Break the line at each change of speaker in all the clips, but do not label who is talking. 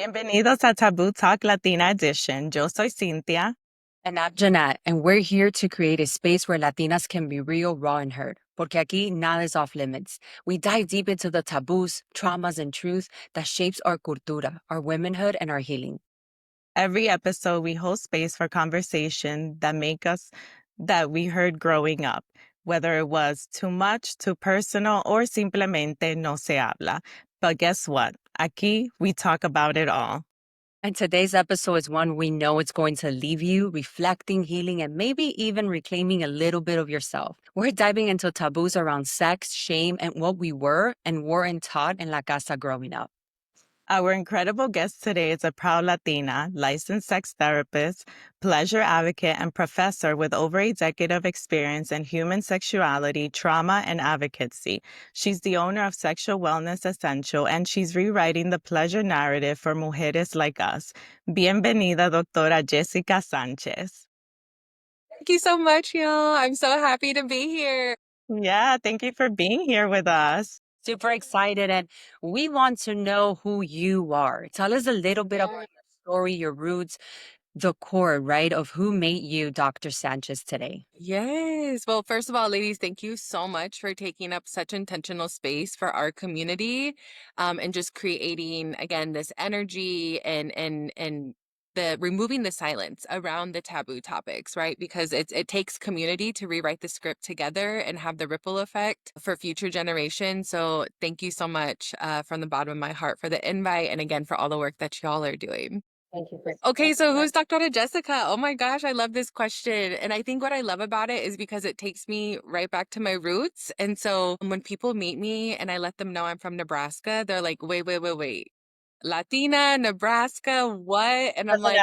Bienvenidos a Taboo Talk Latina Edition. Yo soy Cintia.
And I'm Jeanette, and we're here to create a space where Latinas can be real, raw, and heard. Porque aquí nada is off limits. We dive deep into the taboos, traumas, and truth that shapes our cultura, our womanhood, and our healing.
Every episode, we hold space for conversation that we heard growing up, whether it was too much, too personal, or simplemente no se habla. But guess what? Aquí, we talk about it all.
And today's episode is one we know it's going to leave you reflecting, healing, and maybe even reclaiming a little bit of yourself. We're diving into taboos around sex, shame, and what we were and weren't taught in La Casa growing up.
Our incredible guest today is a proud Latina, licensed sex therapist, pleasure advocate, and professor with over a decade of experience in human sexuality, trauma, and advocacy. She's the owner of Sexual Wellness Essential, and she's rewriting the pleasure narrative for mujeres like us. Bienvenida, doctora Jessica Sanchez.
Thank you so much, y'all. I'm so happy to be here.
Yeah, thank you for being here with us.
Super excited, and we want to know who you are. Tell us a little bit about your story, your roots, the core, right, of who made you Dr. Sanchez today.
Yes. Well, first of all, ladies, thank you so much for taking up such intentional space for our community, and just creating again this energy and the removing the silence around the taboo topics, right? Because it takes community to rewrite the script together and have the ripple effect for future generations. So thank you so much from the bottom of my heart for the invite and again for all the work that y'all are doing.
Thank you for
Okay, so who's Dr. Jessica? Oh my gosh, I love this question. And I think what I love about it is because it takes me right back to my roots. And so when people meet me and I let them know I'm from Nebraska, they're like, wait. Latina, Nebraska, what? And I'm like,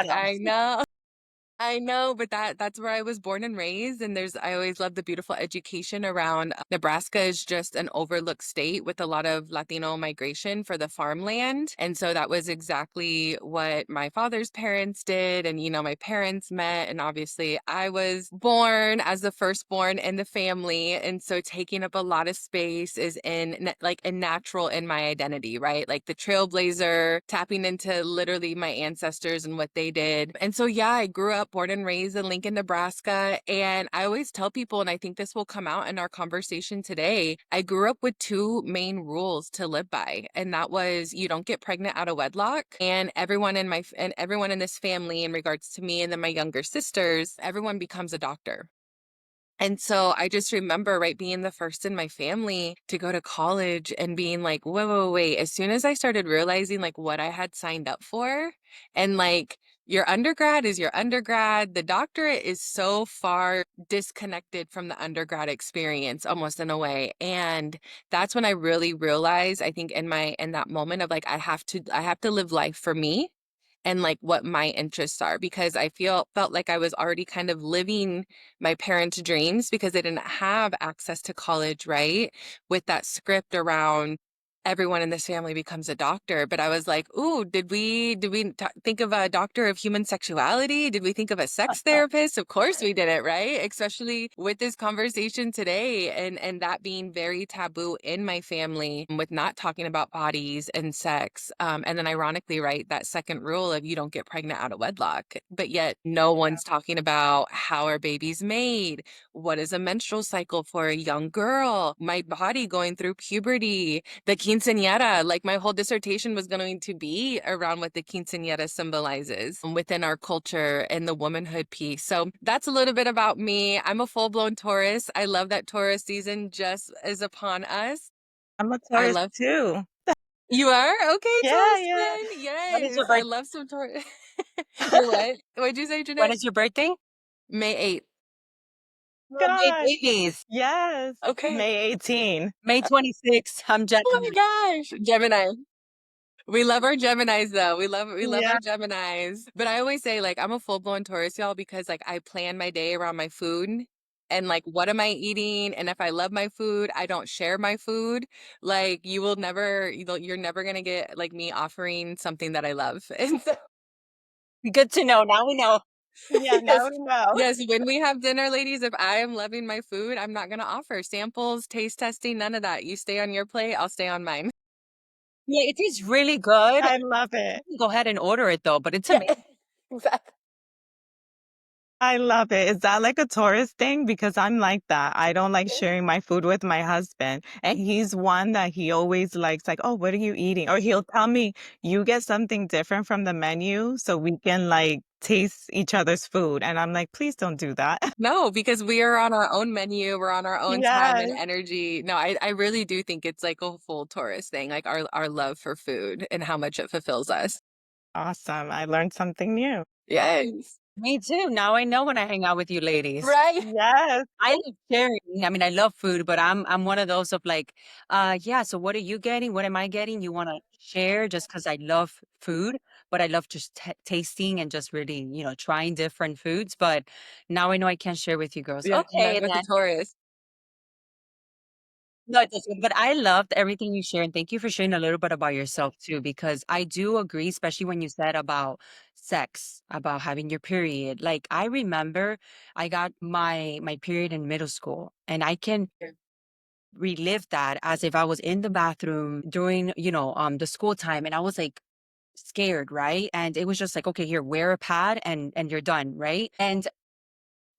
I know, but that's where I was born and raised. And I always love the beautiful education around Nebraska is just an overlooked state with a lot of Latino migration for the farmland. And so that was exactly what my father's parents did. And, my parents met. And obviously I was born as the firstborn in the family. And so taking up a lot of space is like a natural in my identity, right? Like the trailblazer, tapping into literally my ancestors and what they did. And so, yeah, I grew up born and raised in Lincoln, Nebraska. And I always tell people, and I think this will come out in our conversation today, I grew up with two main rules to live by. And that was you don't get pregnant out of wedlock. And everyone in this family, in regards to me and then my younger sisters, everyone becomes a doctor. And so I just remember, right, being the first in my family to go to college and being like, wait. As soon as I started realizing like what I had signed up for and like, your undergrad is your undergrad. The doctorate is so far disconnected from the undergrad experience, almost in a way. And that's when I really realized, I think in that moment of like, I have to live life for me and like what my interests are, because I felt like I was already kind of living my parents' dreams because they didn't have access to college, right? With that script around everyone in this family becomes a doctor. But I was like, ooh, did we think of a doctor of human sexuality? Did we think of a sex therapist? Of course we didn't, right? Especially with this conversation today and that being very taboo in my family with not talking about bodies and sex. And then ironically, right, that second rule of you don't get pregnant out of wedlock, but yet no one's talking about how are babies made? What is a menstrual cycle for a young girl? My body going through puberty, the quinceañera, like my whole dissertation was going to be around what the quinceañera symbolizes within our culture and the womanhood piece. So that's a little bit about me. I'm a full-blown Taurus. I love that Taurus season just is upon us.
I'm a Taurus too.
You are? Okay,
Yeah,
Taurus
yeah.
then.
What is
Yes,
your
I
birthday?
love some Taurus. You're what? What'd you say,
When
Jeanette?
is your birthday?
May 8th.
We're big
God.
babies.
Yes.
Okay.
May 18.
May 26th. I'm
Oh
Gemini.
my gosh. Gemini. We love our Geminis though. We love
Yeah.
our Geminis. But I always say like I'm a full-blown Taurus, y'all, because like I plan my day around my food and like what am I eating? And if I love my food, I don't share my food. Like you're never gonna get like me offering something that I love. And so
Good to know. Now we know.
Yeah, now
yes,
we know.
yes, when we have dinner, ladies, if I am loving my food, I'm not gonna offer samples, taste testing, none of that. You stay on your plate, I'll stay on mine.
Yeah, it tastes really good.
I love it.
Go ahead and order it though, but it's
Yeah,
amazing.
exactly.
I love it. Is that like a tourist thing? Because I'm like that. I don't like sharing my food with my husband. And he's one that he always likes, like, oh, what are you eating? Or he'll tell me, you get something different from the menu so we can like taste each other's food. And I'm like, please don't do that.
No, because we are on our own menu, we're on our own time and
Yes.
energy. No, I really do think it's like a full tourist thing, like our love for food and how much it fulfills us.
Awesome. I learned something new.
Yes.
Me too. Now I know when I hang out with you ladies.
Right.
Yes.
I love sharing. I mean, I love food, but I'm one of those of like, yeah, so what are you getting? What am I getting? You want to share just because I love food, but I love just tasting and just really, trying different foods. But now I know I can share with you girls.
Yeah, not
Okay,
with the
then.
tourists.
No, it doesn't. But I loved everything you shared. And thank you for sharing a little bit about yourself too, because I do agree, especially when you said about sex, about having your period. Like I remember I got my period in middle school and I can
Yeah.
relive that as if I was in the bathroom during, the school time and I was like scared, right? And it was just like, okay, here, wear a pad and you're done, right? And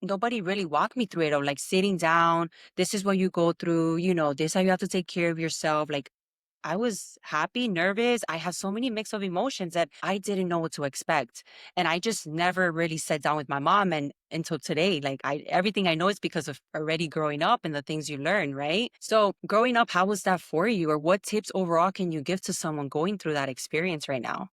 nobody really walked me through it or like sitting down, this is what you go through, this how you have to take care of yourself. Like I was happy, nervous. I had so many mix of emotions that I didn't know what to expect. And I just never really sat down with my mom and until today. Like I everything I know is because of already growing up and the things you learn, right? So growing up, how was that for you? Or what tips overall can you give to someone going through that experience right now?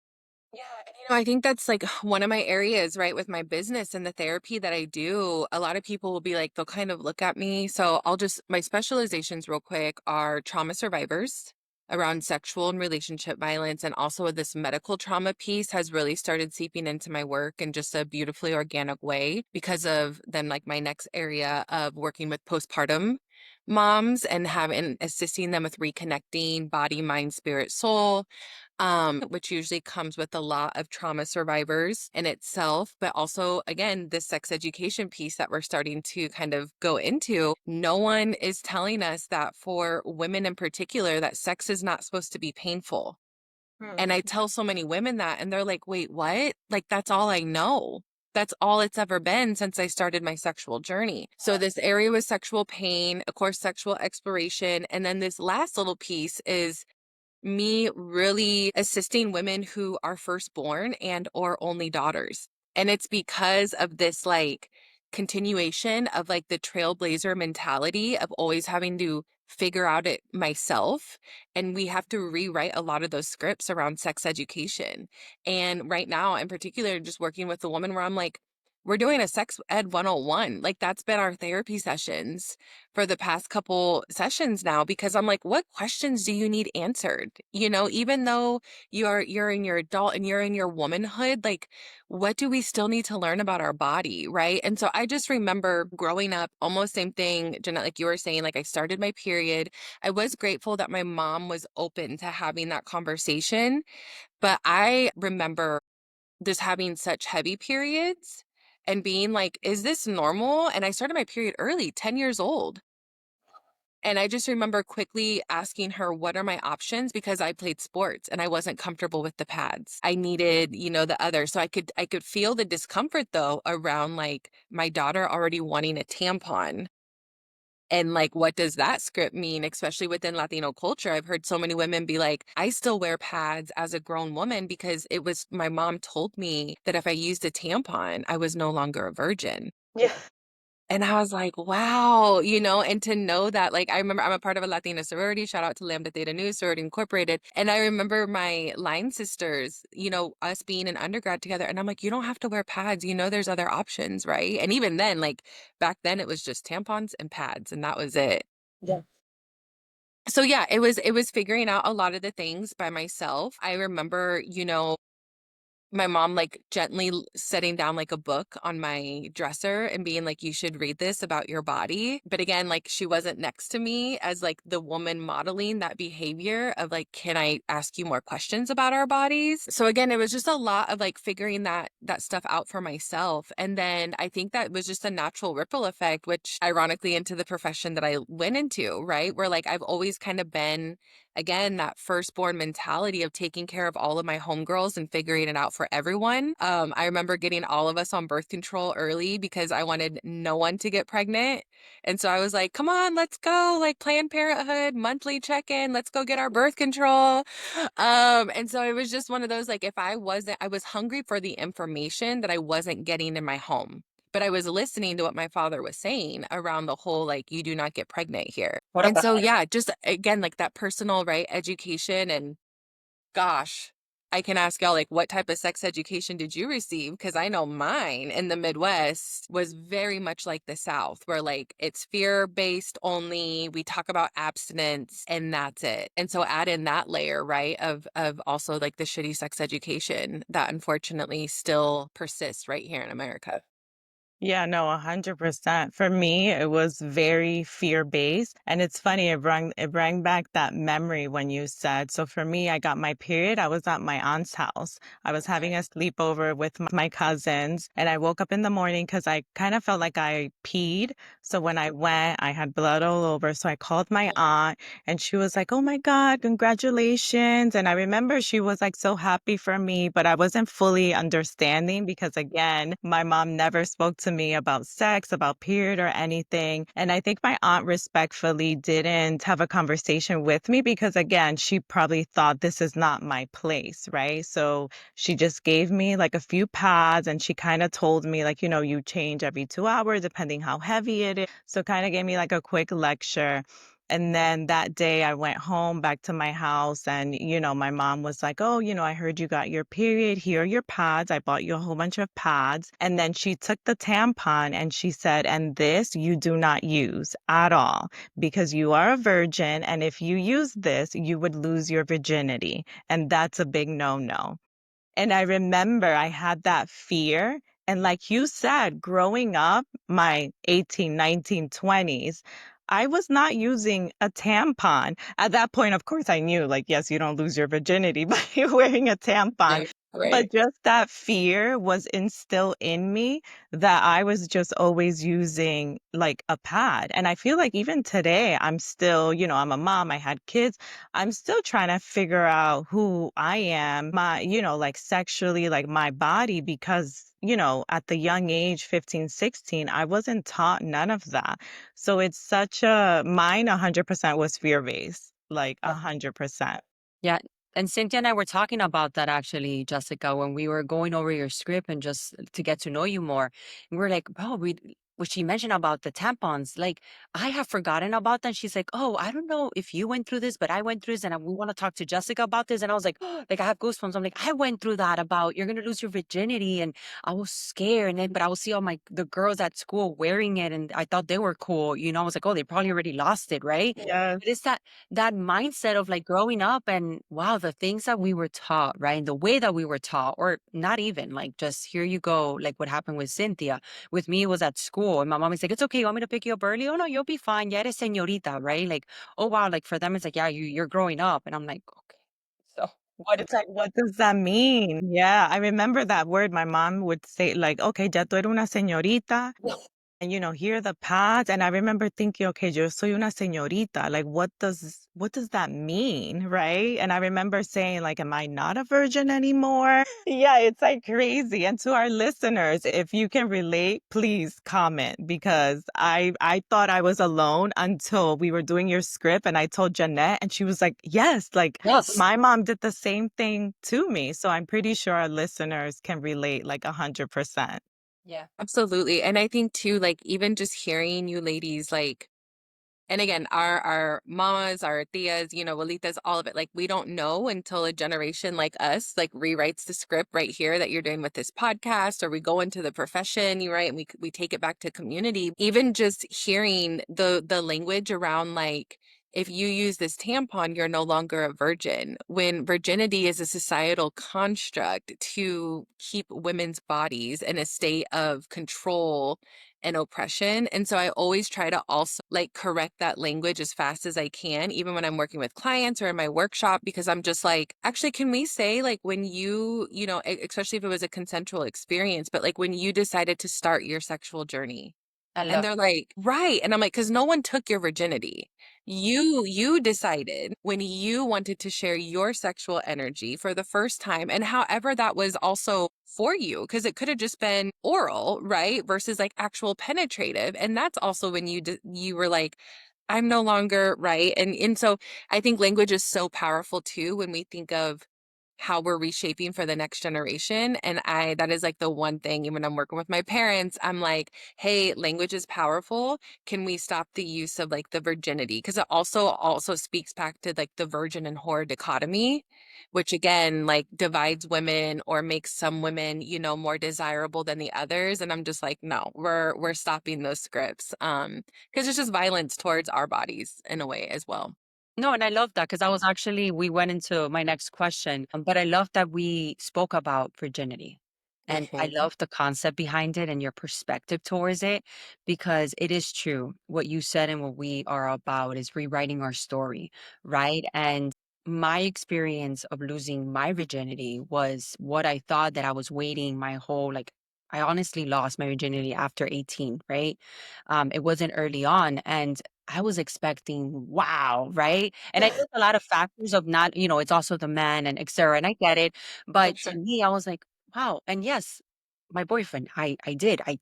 Yeah, and I think that's like one of my areas, right, with my business and the therapy that I do. A lot of people will be like, they'll kind of look at me. So my specializations, real quick, are trauma survivors around sexual and relationship violence. And also, this medical trauma piece has really started seeping into my work in just a beautifully organic way because of then, like, my next area of working with postpartum moms and having assisting them with reconnecting body, mind, spirit, soul, which usually comes with a lot of trauma survivors in itself. But also, again, this sex education piece that we're starting to kind of go into. No one is telling us that for women in particular, that sex is not supposed to be painful. And I tell so many women that, and they're like, wait, what? Like, that's all I know. That's all it's ever been since I started my sexual journey. So, this area was sexual pain, of course, sexual exploration. And then this last little piece is me really assisting women who are firstborn and or only daughters. And it's because of this like continuation of like the trailblazer mentality of always having to figure out it myself. And we have to rewrite a lot of those scripts around sex education. And right now, in particular, just working with a woman where I'm like, we're doing a sex ed 101. Like that's been our therapy sessions for the past couple sessions now because I'm like, what questions do you need answered? Even though you're in your adult and you're in your womanhood, like what do we still need to learn about our body, right? And so I just remember growing up, almost same thing, Jeanette, like you were saying, like I started my period. I was grateful that my mom was open to having that conversation, but I remember just having such heavy periods and being like, is this normal? And I started my period early, 10 years old. And I just remember quickly asking her, what are my options? Because I played sports and I wasn't comfortable with the pads. I needed, the other. So I could feel the discomfort though around like my daughter already wanting a tampon. And like, what does that script mean, especially within Latino culture? I've heard so many women be like, I still wear pads as a grown woman because it was my mom told me that if I used a tampon, I was no longer a virgin.
Yeah.
And I was like, wow, and to know that, like, I remember I'm a part of a Latina sorority, shout out to Lambda Theta Nu, Sorority Incorporated. And I remember my line sisters, us being in undergrad together. And I'm like, you don't have to wear pads. There's other options, right? And even then, like, back then it was just tampons and pads, and that was it.
Yeah.
So yeah, it was figuring out a lot of the things by myself. I remember, my mom like gently setting down like a book on my dresser and being like, you should read this about your body. But again, like she wasn't next to me as like the woman modeling that behavior of like, can I ask you more questions about our bodies? So again, it was just a lot of like figuring that stuff out for myself. And then I think that was just a natural ripple effect, which ironically into the profession that I went into, right? Where like I've always kind of been again, that firstborn mentality of taking care of all of my homegirls and figuring it out for everyone. I remember getting all of us on birth control early because I wanted no one to get pregnant. And so I was like, come on, let's go, like Planned Parenthood, monthly check-in, let's go get our birth control. And so it was just one of those, like, if I was hungry for the information that I wasn't getting in my home, but I was listening to what my father was saying around the whole, like, you do not get pregnant here.
What
And
about
so, yeah, just again, like that personal, right, education. And gosh, I can ask y'all, like, what type of sex education did you receive? Because I know mine in the Midwest was very much like the South, where like it's fear based only. We talk about abstinence and that's it. And so add in that layer, right, of also like the shitty sex education that unfortunately still persists right here in America.
Yeah, no, 100%. For me, it was very fear-based. And it's funny, it brought back that memory when you said, so for me, I got my period. I was at my aunt's house. I was having
Okay.
a sleepover with my cousins, and I woke up in the morning because I kind of felt like I peed. So when I went, I had blood all over. So I called my aunt, and she was like, "Oh my God, congratulations." And I remember she was like so happy for me, but I wasn't fully understanding because again, my mom never spoke to me about sex, about period or anything. And I think my aunt respectfully didn't have a conversation with me because again, she probably thought this is not my place, right? So she just gave me like a few pads and she kind of told me like, you change every 2 hours depending how heavy it is. So kind of gave me like a quick lecture. And then that day I went home back to my house and, my mom was like, "Oh, I heard you got your period. Here are your pads. I bought you a whole bunch of pads." And then she took the tampon and she said, "And this you do not use at all because you are a virgin. And if you use this, you would lose your virginity. And that's a big no-no." And I remember I had that fear. And like you said, growing up, my 18, 19, 20s, I was not using a tampon. At that point, of course, I knew, like, yes, you don't lose your virginity by wearing a tampon.
Right.
But
Right.
just that fear was instilled in me that I was just always using like a pad. And I feel like even today, I'm still, I'm a mom, I had kids. I'm still trying to figure out who I am, like sexually, like my body, because, at the young age, 15, 16, I wasn't taught none of that. So it's mine 100% was fear based, like 100%.
Yeah. And Cynthia and I were talking about that actually, Jessica, when we were going over your script and just to get to know you more. And we are like, bro, what she mentioned about the tampons, like I have forgotten about that. She's like, oh, I don't know if you went through this, but I went through this and we want to talk to Jessica about this. And I was like, like I have goosebumps. I'm like, I went through that about you're gonna lose your virginity. And I was scared. And then but I would see all the girls at school wearing it and I thought they were cool. I was like, oh, they probably already lost it, right?
Yes.
But it's that mindset of like growing up and wow, the things that we were taught, right? And the way that we were taught, or not even like just here you go, like what happened with Cynthia. With me, it was at school. And my mom is like, it's okay, you want me to pick you up early? Oh no, you'll be fine. Ya eres señorita, right? Like, oh wow, like for them, it's like, yeah, you're growing up. And I'm like, okay. So what
It's like, what does that mean? Yeah, I remember that word. My mom would say, like, okay, ya tú eres una señorita. And, here are the pads. And I remember thinking, okay, yo soy una señorita. Like, what does that mean? Right. And I remember saying, like, am I not a virgin anymore? Yeah, it's like crazy. And to our listeners, if you can relate, please comment because I thought I was alone until we were doing your script and I told Jeanette and she was like, yes, like
yes.
my mom did the same thing to me. So I'm pretty sure our listeners can relate like 100%.
Yeah.
Absolutely. And I think too, like even just hearing you ladies, like, and again, our mamas, our tias, abuelitas, all of it, like we don't know until a generation like us like rewrites the script right here that you're doing with this podcast, or we go into the profession, you right, and we take it back to community. Even just hearing the language around like if you use this tampon, you're no longer a virgin, when virginity is a societal construct to keep women's bodies in a state of control and oppression. And so I always try to also like correct that language as fast as I can, even when I'm working with clients or in my workshop, because I'm just like, actually, can we say like when especially if it was a consensual experience, but like when you decided to start your sexual journey,
I
And
love
they're like, "Right." And I'm like, "'Cause no one took your virginity. You decided when you wanted to share your sexual energy for the first time, and however that was also for you, because it could have just been oral, right? Versus like actual penetrative. And that's also when you were like, I'm no longer right. And so I think language is so powerful too when we think of how we're reshaping for the next generation. And that is like the one thing, even when I'm working with my parents, I'm like, hey, language is powerful. Can we stop the use of like the virginity? Because it also speaks back to like the virgin and whore dichotomy, which again, like divides women or makes some women, more desirable than the others. And I'm just like, no, we're stopping those scripts. Because it's just violence towards our bodies in a way as well.
No, and I love that because I was actually, we went into my next question, but I love that we spoke about virginity. And I
Hmm.
love the concept behind it and your perspective towards it because it is true. What you said and what we are about is rewriting our story, right? And my experience of losing my virginity was what I thought that I was waiting my whole, like, I honestly lost my virginity after 18, right? It wasn't early on. And I was expecting, wow, right? And I think a lot of factors of not, it's also the man and et cetera. And I get it.
For
But to
sure.
me, I was like, wow. And yes, my boyfriend, I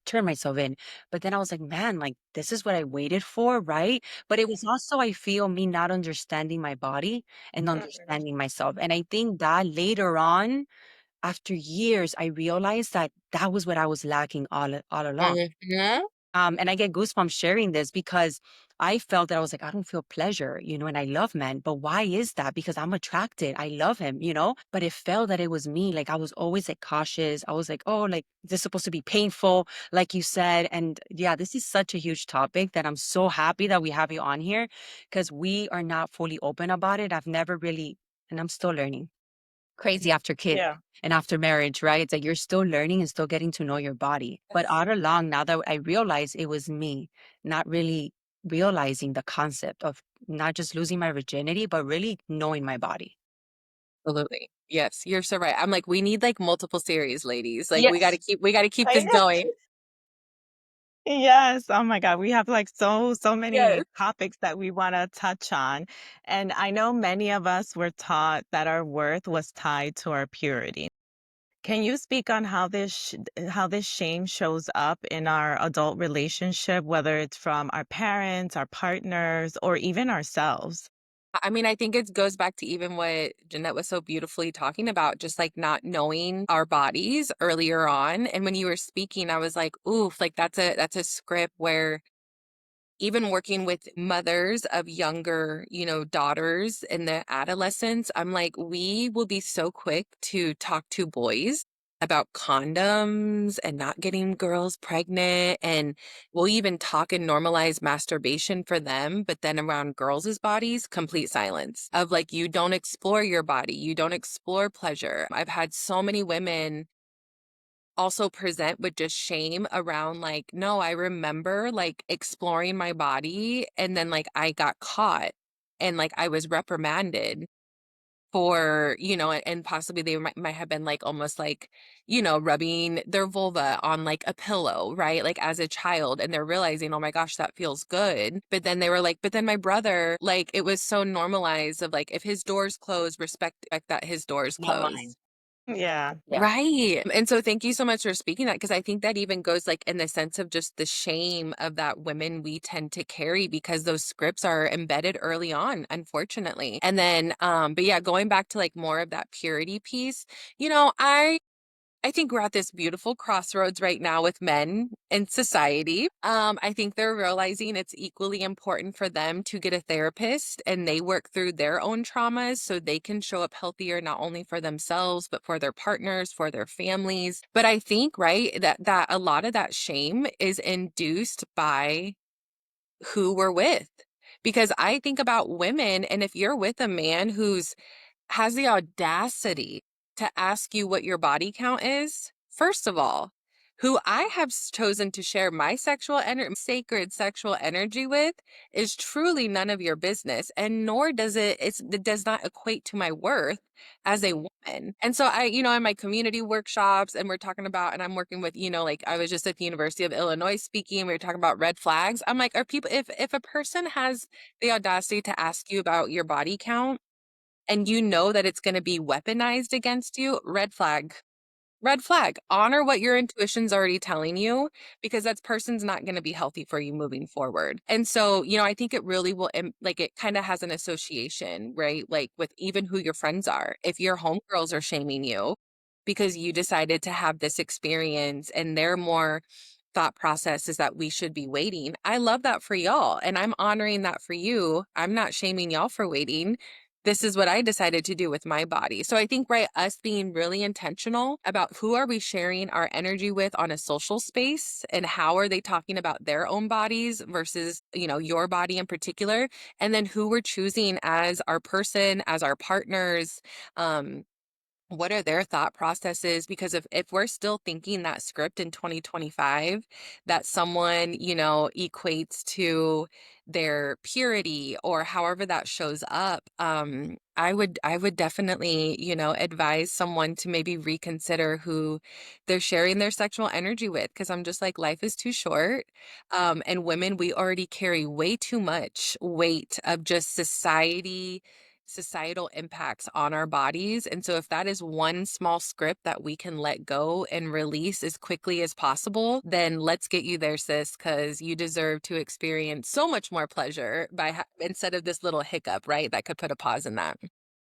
turned myself in. But then I was like, man, like this is what I waited for, right? But it was also, I feel, me not understanding my body and
Mhm.
understanding myself. And I think that later on, after years, I realized that that was what I was lacking all along.
Mhm.
And I get goosebumps sharing this because I felt that I was like, I don't feel pleasure, and I love men. But why is that? Because I'm attracted. I love him. But it felt that it was me. Like I was always like cautious. I was like, oh, like this is supposed to be painful, like you said. And yeah, this is such a huge topic that I'm so happy that we have you on here because we are not fully open about it. I've never really, and I'm still learning crazy after kids
Yeah.
and after marriage, right? It's like you're still learning and still getting to know your body. But
Yes.
all along, now that I realize it was me, not really realizing the concept of not just losing my virginity, but really knowing my body.
Absolutely. Yes, you're so right. I'm like, we need like multiple series, ladies. Like
Yes.
we gotta keep
I
this going.
Yes. Oh my God. We have like so
Yes.
many topics that we want to touch on. And I know many of us were taught that our worth was tied to our purity. Can you speak on how this shame shows up in our adult relationship, whether it's from our parents, our partners, or even ourselves?
I mean, I think it goes back to even what Jeanette was so beautifully talking about, just like not knowing our bodies earlier on. And when you were speaking, I was like, oof, like that's a script where even working with mothers of younger, daughters in the adolescence, I'm like, we will be so quick to talk to boys about condoms and not getting girls pregnant. And we'll even talk and normalize masturbation for them. But then around girls' bodies, complete silence of like, you don't explore your body, you don't explore pleasure. I've had so many women also present with just shame around like, no, I remember like exploring my body and then like I got caught and like I was reprimanded for, and possibly they might have been like almost like, rubbing their vulva on like a pillow, right? Like as a child, and they're realizing, oh my gosh, that feels good. But then they were like, but then my brother, like it was so normalized of like if his door's closed, respect that his door's
Not
closed.
mine.
Yeah.
Yeah.
Right. And so thank you so much for speaking that because I think that even goes like in the sense of just the shame of that women we tend to carry because those scripts are embedded early on, unfortunately. And then but yeah, going back to like more of that purity piece, I think we're at this beautiful crossroads right now with men in society. I think they're realizing it's equally important for them to get a therapist and they work through their own traumas so they can show up healthier, not only for themselves, but for their partners, for their families. But I think, right, that a lot of that shame is induced by who we're with. Because I think about women, and if you're with a man who's has the audacity to ask you what your body count is, first of all, Who I have chosen to share my sacred sexual energy with is truly none of your business, and nor does it does not equate to my worth as a woman. And so in my community workshops, and we're talking about, and I'm working with, like I was just at the University of Illinois speaking, we were talking about red flags. I'm like, are people, if a person has the audacity to ask you about your body count and you know that it's going to be weaponized against you, red flag. Red flag. Honor what your intuition's already telling you, because that person's not going to be healthy for you moving forward. And so, I think it really will, like, it kind of has an association, right? Like with even who your friends are. If your homegirls are shaming you because you decided to have this experience and they're more thought process is that we should be waiting. I love that for y'all, and I'm honoring that for you. I'm not shaming y'all for waiting. This is what I decided to do with my body. So I think, right, us being really intentional about who are we sharing our energy with on a social space, and how are they talking about their own bodies versus, your body in particular, and then who we're choosing as our person, as our partners. What are their thought processes? Because if we're still thinking that script in 2025, that someone, equates to their purity or however that shows up, I would definitely, advise someone to maybe reconsider who they're sharing their sexual energy with. Cause I'm just like, life is too short. And women, we already carry way too much weight of just societal impacts on our bodies. And so if that is one small script that we can let go and release as quickly as possible, then let's get you there, sis, because you deserve to experience so much more pleasure instead of this little hiccup, right? That could put a pause in that.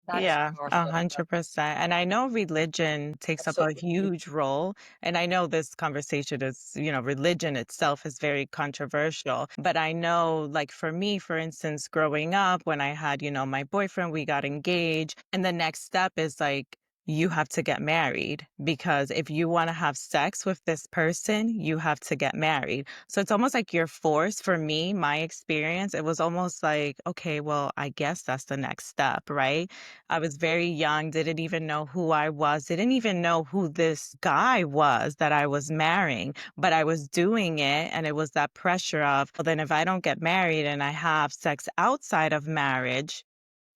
That is
Yeah,
powerful.
100%. And I know religion takes up a
Absolutely.
huge role. And I know this conversation is, religion itself is very controversial. But I know, like for me, for instance, growing up, when I had, my boyfriend, we got engaged. And the next step is like, you have to get married because if you want to have sex with this person, you have to get married. So it's almost like you're forced. For me, my experience, it was almost like, okay, well, I guess that's the next step, right? I was very young, didn't even know who I was, didn't even know who this guy was that I was marrying, but I was doing it. And it was that pressure of, well, then if I don't get married and I have sex outside of marriage,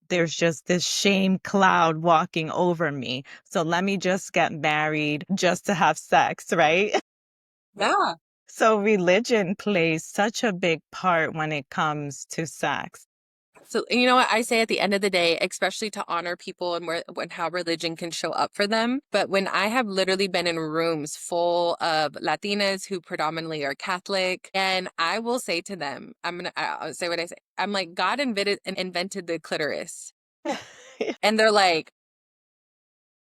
there's just this shame cloud walking over me. So let me just get married just to have sex, right?
Yeah.
So religion plays such a big part when it comes to sex.
So you know what I say at the end of the day, especially to honor people and how religion can show up for them. But when I have literally been in rooms full of Latinas who predominantly are Catholic, and I will say to them, I'll say what I say. I'm like, God invented the clitoris, and they're like,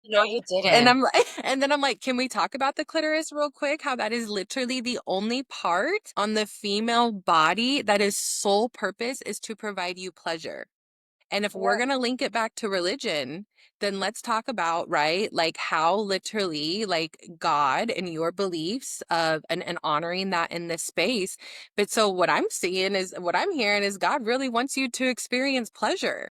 No, you
and
didn't.
I'm like, and then I'm like, can we talk about the clitoris real quick? How that is literally the only part on the female body that is sole purpose is to provide you pleasure. And if we're
Yeah.
going to link it back to religion, then let's talk about, right, like how literally, like God and your beliefs of and honoring that in this space. But so what I'm hearing is God really wants you to experience pleasure.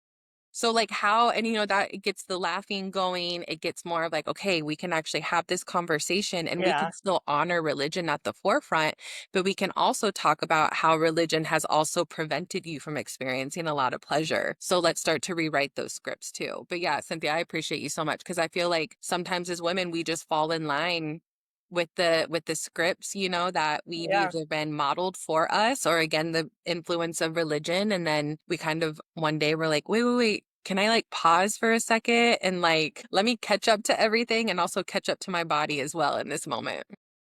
So like how, and that it gets the laughing going, it gets more of like, okay, we can actually have this conversation and we
Yeah.
can still honor religion at the forefront, but we can also talk about how religion has also prevented you from experiencing a lot of pleasure. So let's start to rewrite those scripts too. But yeah, Cynthia, I appreciate you so much because I feel like sometimes as women, we just fall in line with the scripts, that we've
Yeah.
either been modeled for us or again the influence of religion. And then we kind of one day we're like, wait, can I like pause for a second and like let me catch up to everything and also catch up to my body as well in this moment.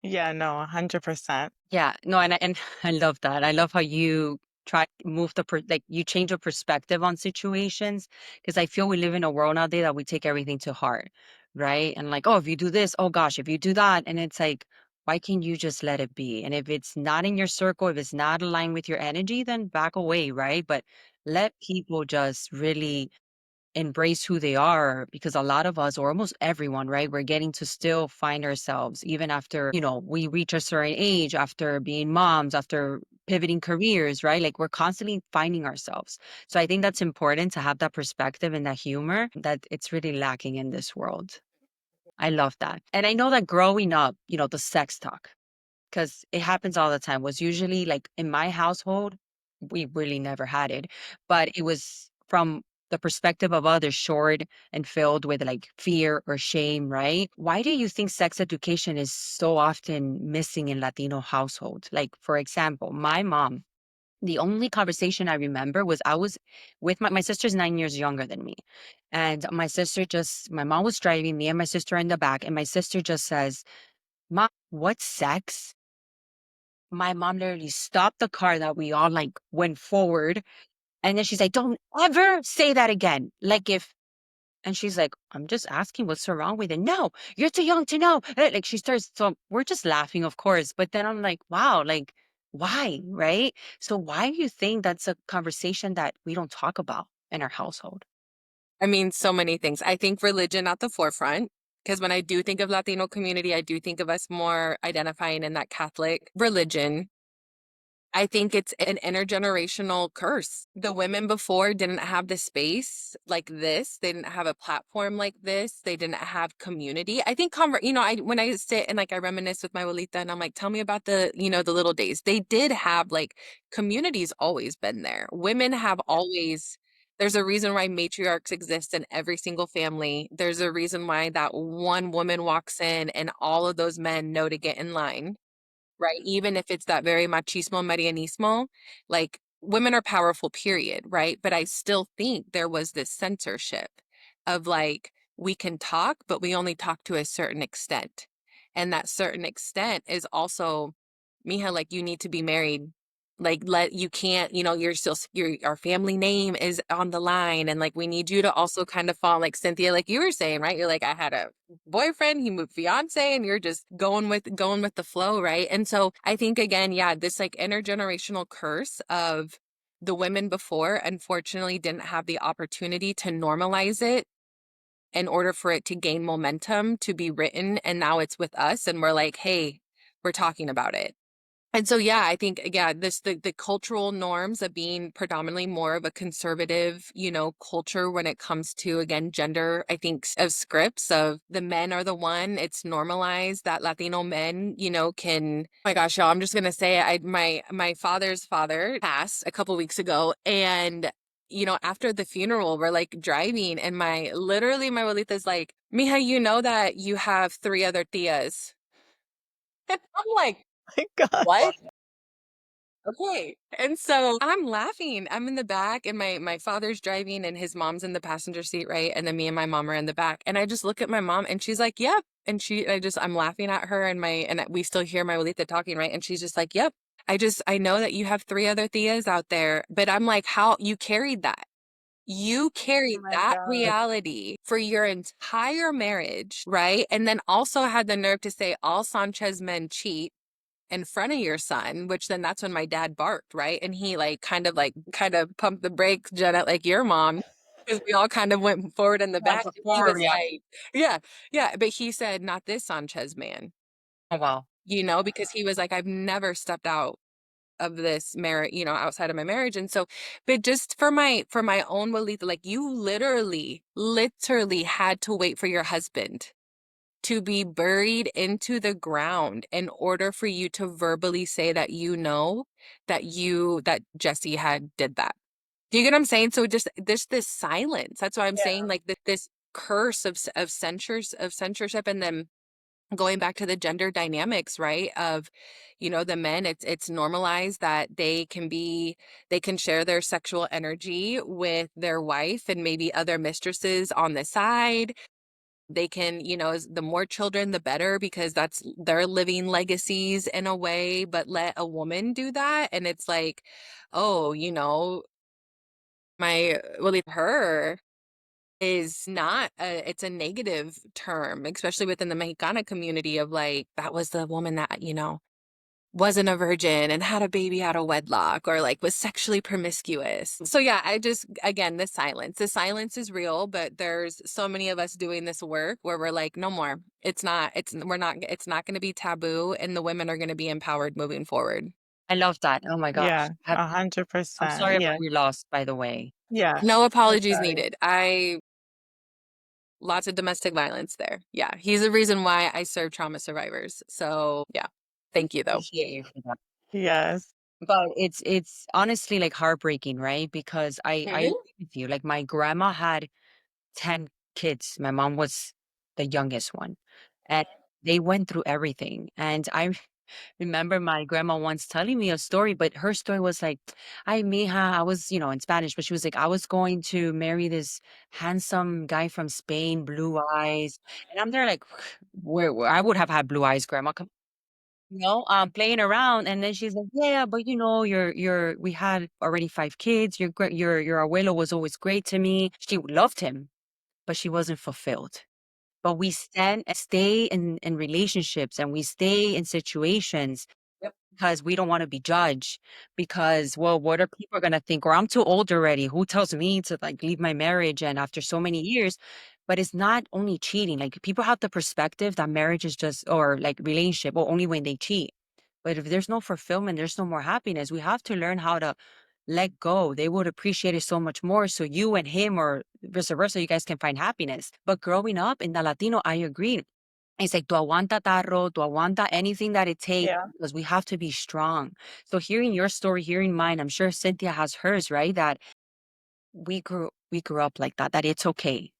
Yeah, no, 100%.
Yeah, no, and I love that. I love how you try to move like you change your perspective on situations because I feel we live in a world nowadays that we take everything to heart, right? And like, oh, if you do this, oh gosh, if you do that, and it's like, why can't you just let it be? And if it's not in your circle, if it's not aligned with your energy, then back away, right? But let people just really embrace who they are because a lot of us or almost everyone, right, we're getting to still find ourselves even after we reach a certain age, after being moms, after pivoting careers, right? Like we're constantly finding ourselves. So I think that's important to have that perspective and that humor that it's really lacking in this world. I love that. And I know that growing up, the sex talk, because it happens all the time, was usually like in my household, we really never had it, but it was from the perspective of others, short and filled with like fear or shame, right? Why do you think sex education is so often missing in Latino households? Like, for example, my mom, the only conversation I remember was I was with my sister's 9 years younger than me. And my mom was driving me and my sister in the back, and my sister just says, "Mom, what's sex?" My mom literally stopped the car that we all like went forward. And then she's like, "Don't ever say that again." And she's like, "I'm just asking what's so wrong with it." "No, you're too young to know." Like she starts, so we're just laughing, of course. But then I'm like, wow, like, why? Right. So why do you think that's a conversation that we don't talk about in our household?
I mean, so many things. I think religion at the forefront, because when I do think of Latino community, I do think of us more identifying in that Catholic religion. I think it's an intergenerational curse. The women before didn't have the space like this. They didn't have a platform like this. They didn't have community. I think, I when I sit and like I reminisce with my abuelita and I'm like, tell me about the little days. They did have like communities always been there. Women have always. There's a reason why matriarchs exist in every single family. There's a reason why that one woman walks in and all of those men know to get in line, right? Even if it's that very machismo, marianismo, like women are powerful, period, right? But I still think there was this censorship of like, we can talk, but we only talk to a certain extent. And that certain extent is also, Mija, like you need to be married. Like you can't, you're still our family name is on the line. And like we need you to also kind of fall like Cynthia, like you were saying, right? You're like, I had a boyfriend, he moved fiance, and you're just going with the flow, right? And so I think again, yeah, this like intergenerational curse of the women before unfortunately didn't have the opportunity to normalize it in order for it to gain momentum to be written, and now it's with us and we're like, hey, we're talking about it. And so, yeah, I think, yeah, the cultural norms of being predominantly more of a conservative, culture when it comes to, again, gender, I think of scripts of the men are the one, it's normalized that Latino men, can, oh my gosh, y'all, I'm just going to say my father's father passed a couple weeks ago. And, after the funeral, we're like driving and literally my abuelita's like, Mija, you know that you have three other tias. And I'm like,
My God.
what? Okay. And so I'm laughing. I'm in the back and my father's driving and his mom's in the passenger seat, right? And then me and my mom are in the back. And I just look at my mom and she's like, "Yep." And I'm laughing at her and we still hear my abuelita talking, right? And she's just like, "Yep. I know that you have three other tias out there." But I'm like, "How you carried that? You
Oh
carried
my
that
God.
reality for your entire marriage, right? And then also had the nerve to say all Sanchez men cheat in front of your son," which then that's when my dad barked, right? And he kind of pumped the brakes, Jenna, like your mom, because we all kind of went forward in the
That's
back.
a
And he
horror
was
reaction.
like, yeah, yeah. But he said, not this Sanchez man,
Oh, wow.
because he was like, I've never stepped out of this marriage, outside of my marriage. And so, but just for my own belief, like you literally had to wait for your husband to be buried into the ground in order for you to verbally say that that Jesse had did that. Do you get what I'm saying? So just there's this silence. That's why I'm saying
Yeah.
like this curse of censorship, and then going back to the gender dynamics, right? Of the men, it's normalized that they can share their sexual energy with their wife and maybe other mistresses on the side. They can, the more children, the better, because that's their living legacies in a way, but let a woman do that. And it's like, oh, her is not it's a negative term, especially within the Mexicana community of like, that was the woman that, wasn't a virgin and had a baby out of wedlock or like was sexually promiscuous. So yeah, I just again the silence is real, but there's so many of us doing this work where we're like, no more. It's not going to be taboo, and the women are going to be empowered moving forward.
I love that. Oh my gosh.
Yeah, 100%.
I'm sorry about
Yeah.
your loss, by the way.
Yeah.
No
I'm
apologies
sorry.
needed. I Lots of domestic violence there. Yeah, he's the reason why I serve trauma survivors. So, yeah. Thank you, though.
Appreciate you for that.
Yes.
But it's honestly, like, heartbreaking, right? Because I
Mhm.
agree with you. Like, my grandma had 10 kids. My mom was the youngest one, and they went through everything. And I remember my grandma once telling me a story, but her story was like, "Ay, mija," I was, in Spanish, but she was like, "I was going to marry this handsome guy from Spain, blue eyes." And I'm there like, where I would have had blue eyes, grandma. Playing around, and then she's like, "Yeah, but we had already 5 kids. Your abuelo was always great to me. She loved him, but she wasn't fulfilled." But we stay in relationships, and we stay in situations
Yep.
because we don't wanna be judged, because, well, what are people gonna think? Or I'm too old already. Who tells me to, like, leave my marriage and after so many years? But it's not only cheating. Like, people have the perspective that marriage is just, or, like, relationship, or only when they cheat. But if there's no fulfillment, there's no more happiness. We have to learn how to let go. They would appreciate it so much more. So you and him, or vice versa, you guys can find happiness. But growing up in the Latino, I agree. It's like, tu aguanta tarro, tu aguanta anything that it takes,
Yeah.
because we have to be strong. So hearing your story, hearing mine, I'm sure Cynthia has hers, right? That we grew up like that, that it's okay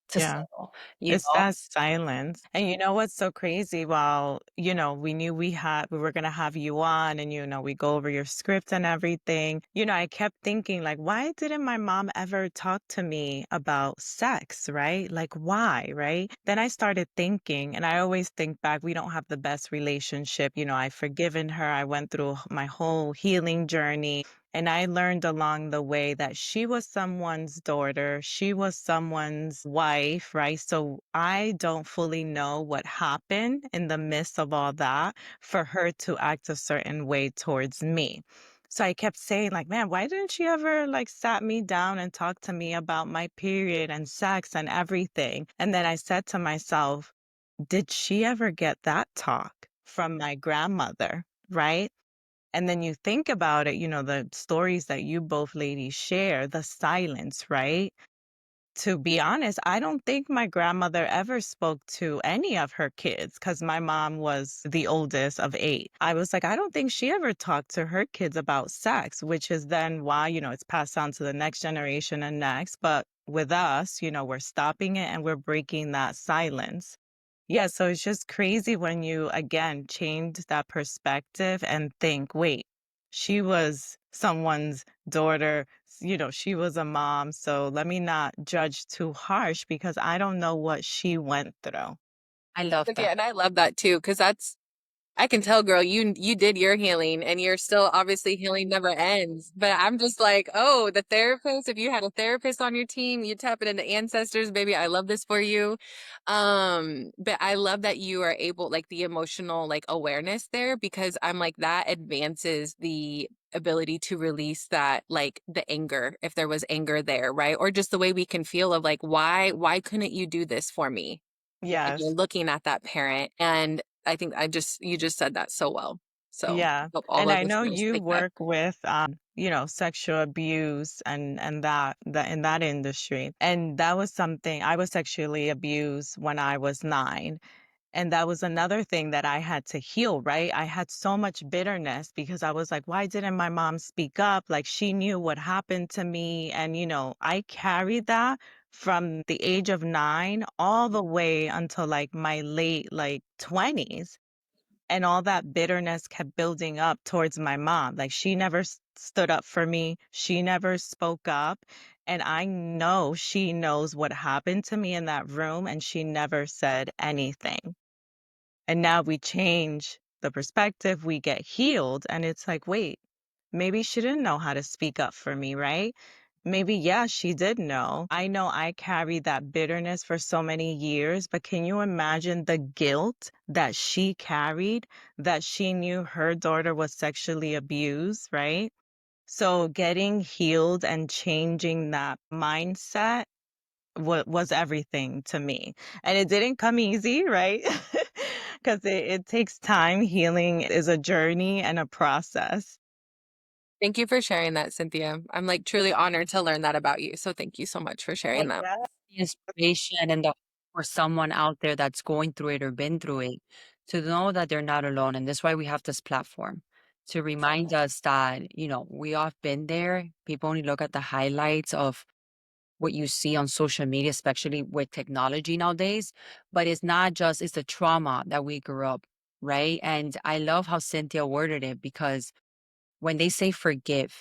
to
Yeah.
settle,
It's that silence. And you know what's so crazy? While, we knew we were gonna have you on and we go over your script and everything. I kept thinking like, why didn't my mom ever talk to me about sex, right? Like why, right? Then I started thinking, and I always think back, we don't have the best relationship. I've forgiven her. I went through my whole healing journey. And I learned along the way that she was someone's daughter, she was someone's wife, right? So I don't fully know what happened in the midst of all that for her to act a certain way towards me. So I kept saying, like, man, why didn't she ever like sat me down and talk to me about my period and sex and everything? And then I said to myself, did she ever get that talk from my grandmother? Right. And then you think about it, the stories that you both ladies share, the silence, right? To be honest, I don't think my grandmother ever spoke to any of her kids because my mom was the oldest of 8. I was like, I don't think she ever talked to her kids about sex, which is then why, it's passed on to the next generation and next. But with us, we're stopping it and we're breaking that silence. Yeah, so it's just crazy when you again change that perspective and think, wait, she was someone's daughter, she was a mom, so let me not judge too harsh because I don't know what she went through.
I love
Cynthia,
that.
and I love that too, because I can tell, girl, you did your healing and you're still obviously healing never ends. But I'm just like, oh, the therapist, if you had a therapist on your team, you tap it into ancestors, baby. I love this for you. But I love that you are able, like the emotional like awareness there, because I'm like that advances the ability to release that like the anger, if there was anger there, right? Or just the way we can feel of like, why couldn't you do this for me? And you're
Yes.
looking at that parent, and I think you just said that so well. So,
Yeah.
hope all
And
the
I know
listeners
you
take that.
work with sexual abuse and that in that industry. And that was something I was sexually abused when I was 9. And that was another thing that I had to heal, right? I had so much bitterness because I was like, why didn't my mom speak up? Like she knew what happened to me. And, I carried that from the age of 9 all the way until like my late like 20s. And all that bitterness kept building up towards my mom. Like she never stood up for me. She never spoke up. And I know she knows what happened to me in that room and she never said anything. And now we change the perspective, we get healed, and it's like, wait, maybe she didn't know how to speak up for me, right? Maybe, yeah, she did know. I know I carried that bitterness for so many years, but can you imagine the guilt that she carried that she knew her daughter was sexually abused, right? So getting healed and changing that mindset was everything to me. And it didn't come easy, right? Because it takes time. Healing is a journey and a process.
Thank you for sharing that, Cynthia. I'm like truly honored to learn that about you. So thank you so much for sharing that.
Yeah.
The inspiration and the for someone out there that's going through it or been through it to know that they're not alone. And that's why we have this platform to remind us that, we all been there. People only look at the highlights of what you see on social media, especially with technology nowadays. But it's not just, it's the trauma that we grew up, right? And I love how Cynthia worded it because when they say forgive,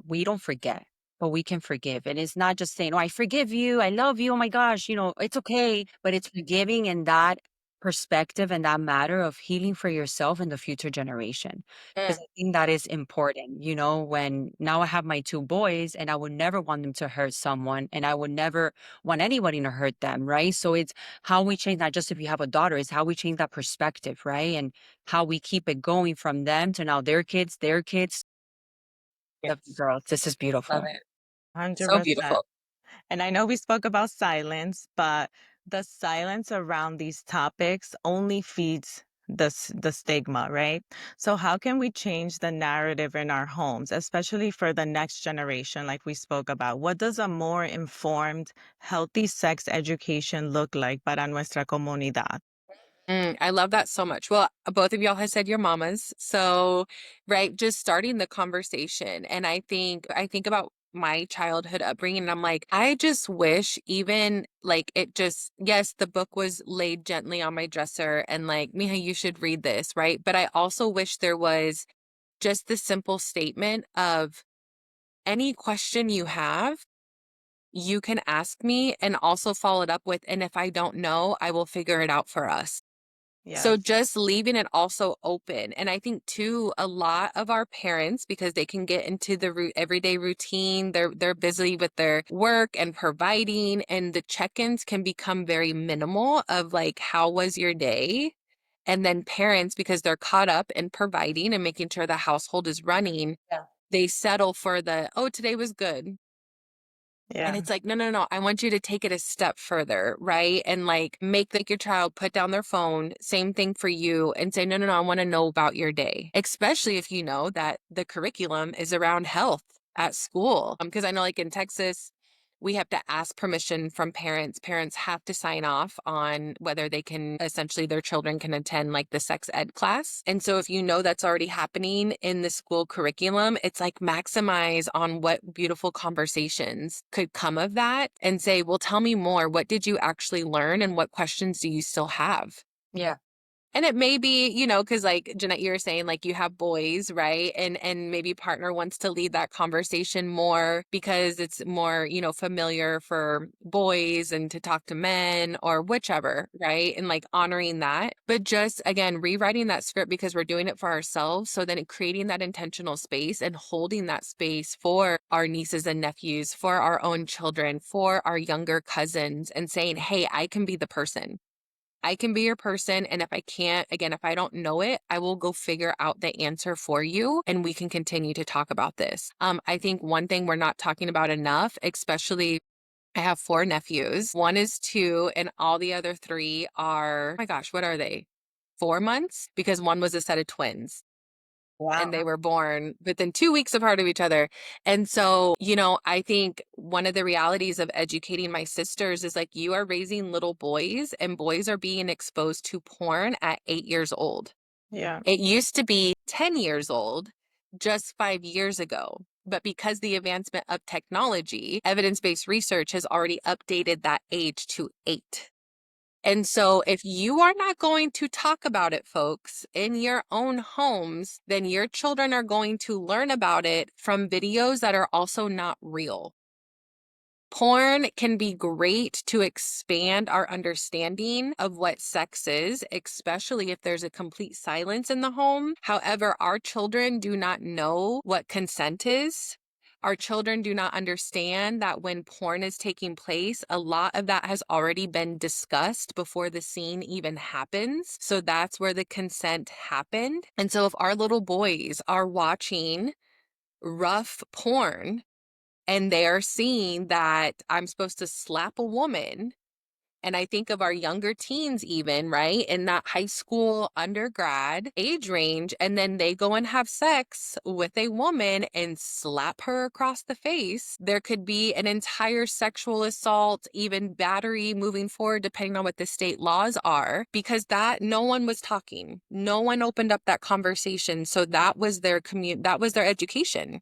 we don't forget, but we can forgive. And it's not just saying, oh, I forgive you. I love you. Oh my gosh, it's okay. But it's forgiving in that perspective and that matter of healing for yourself and the future generation. Because I think that is important, when now I have my two boys and I would never want them to hurt someone and I would never want anybody to hurt them. Right. So it's how we change, not just if you have a daughter, it's how we change that perspective. Right. And how we keep it going from them to now their kids. Love you,
Yes.
girls. This is
Love
beautiful.
it. So
100%.
beautiful.
And I know we spoke about silence, but the silence around these topics only feeds the stigma, right? So how can we change the narrative in our homes, especially for the next generation, like we spoke about? What does a more informed, healthy sex education look like para nuestra comunidad?
I love that so much. Well, both of y'all have said your mamas. So, right, just starting the conversation. And I think about my childhood upbringing and I'm like, I just wish even like it just, yes, the book was laid gently on my dresser and like, Mija, you should read this, right? But I also wish there was just the simple statement of any question you have, you can ask me and also follow it up with, and if I don't know, I will figure it out for us. So
Yes.
just leaving it also open. And I think too, a lot of our parents, because they can get into the everyday routine, they're busy with their work and providing, and the check-ins can become very minimal of like, how was your day? And then parents, because they're caught up in providing and making sure the household is running,
Yeah.
they settle for the, oh, today was good. And
Yeah.
it's like, no, no, no. I want you to take it a step further, right? And like make like your child put down their phone, same thing for you, and say, no, no, no, I want to know about your day, especially if you know that the curriculum is around health at school. Because I know like in Texas, we have to ask permission from parents. Parents have to sign off on whether they can essentially their children can attend like the sex ed class. And so if you know that's already happening in the school curriculum, it's like maximize on what beautiful conversations could come of that and say, well, tell me more. What did you actually learn and what questions do you still have?
Yeah.
And it may be, because like Jeanette, you were saying, like you have boys, right? And maybe partner wants to lead that conversation more because it's more, familiar for boys and to talk to men or whichever, right? And like honoring that. But just again, rewriting that script because we're doing it for ourselves. So then creating that intentional space and holding that space for our nieces and nephews, for our own children, for our younger cousins, and saying, hey, I can be the person. I can be your person. And if I can't, again, if I don't know it, I will go figure out the answer for you and we can continue to talk about this. I think one thing we're not talking about enough, especially I have 4 nephews. One is 2 and all the other 3 are, oh my gosh, what are they? 4 months? Because one was a set of twins and
Wow.
they were born within 2 weeks apart of each other. And so, I think one of the realities of educating my sisters is like you are raising little boys and boys are being exposed to porn at 8 years old.
Yeah.
It used to be 10 years old just 5 years ago. But because the advancement of technology, evidence-based research has already updated that age to 8. And so if you are not going to talk about it, folks, in your own homes, then your children are going to learn about it from videos that are also not real. Porn can be great to expand our understanding of what sex is, especially if there's a complete silence in the home. However, our children do not know what consent is. Our children do not understand that when porn is taking place, a lot of that has already been discussed before the scene even happens. So that's where the consent happened. And so if our little boys are watching rough porn, and they're seeing that I'm supposed to slap a woman And I think of our younger teens, even, right, in that high school, undergrad age range, and then they go and have sex with a woman and slap her across the face. There could be an entire sexual assault, even battery moving forward, depending on what the state laws are, because that no one was talking. No one opened up that conversation. So that was their that was their education.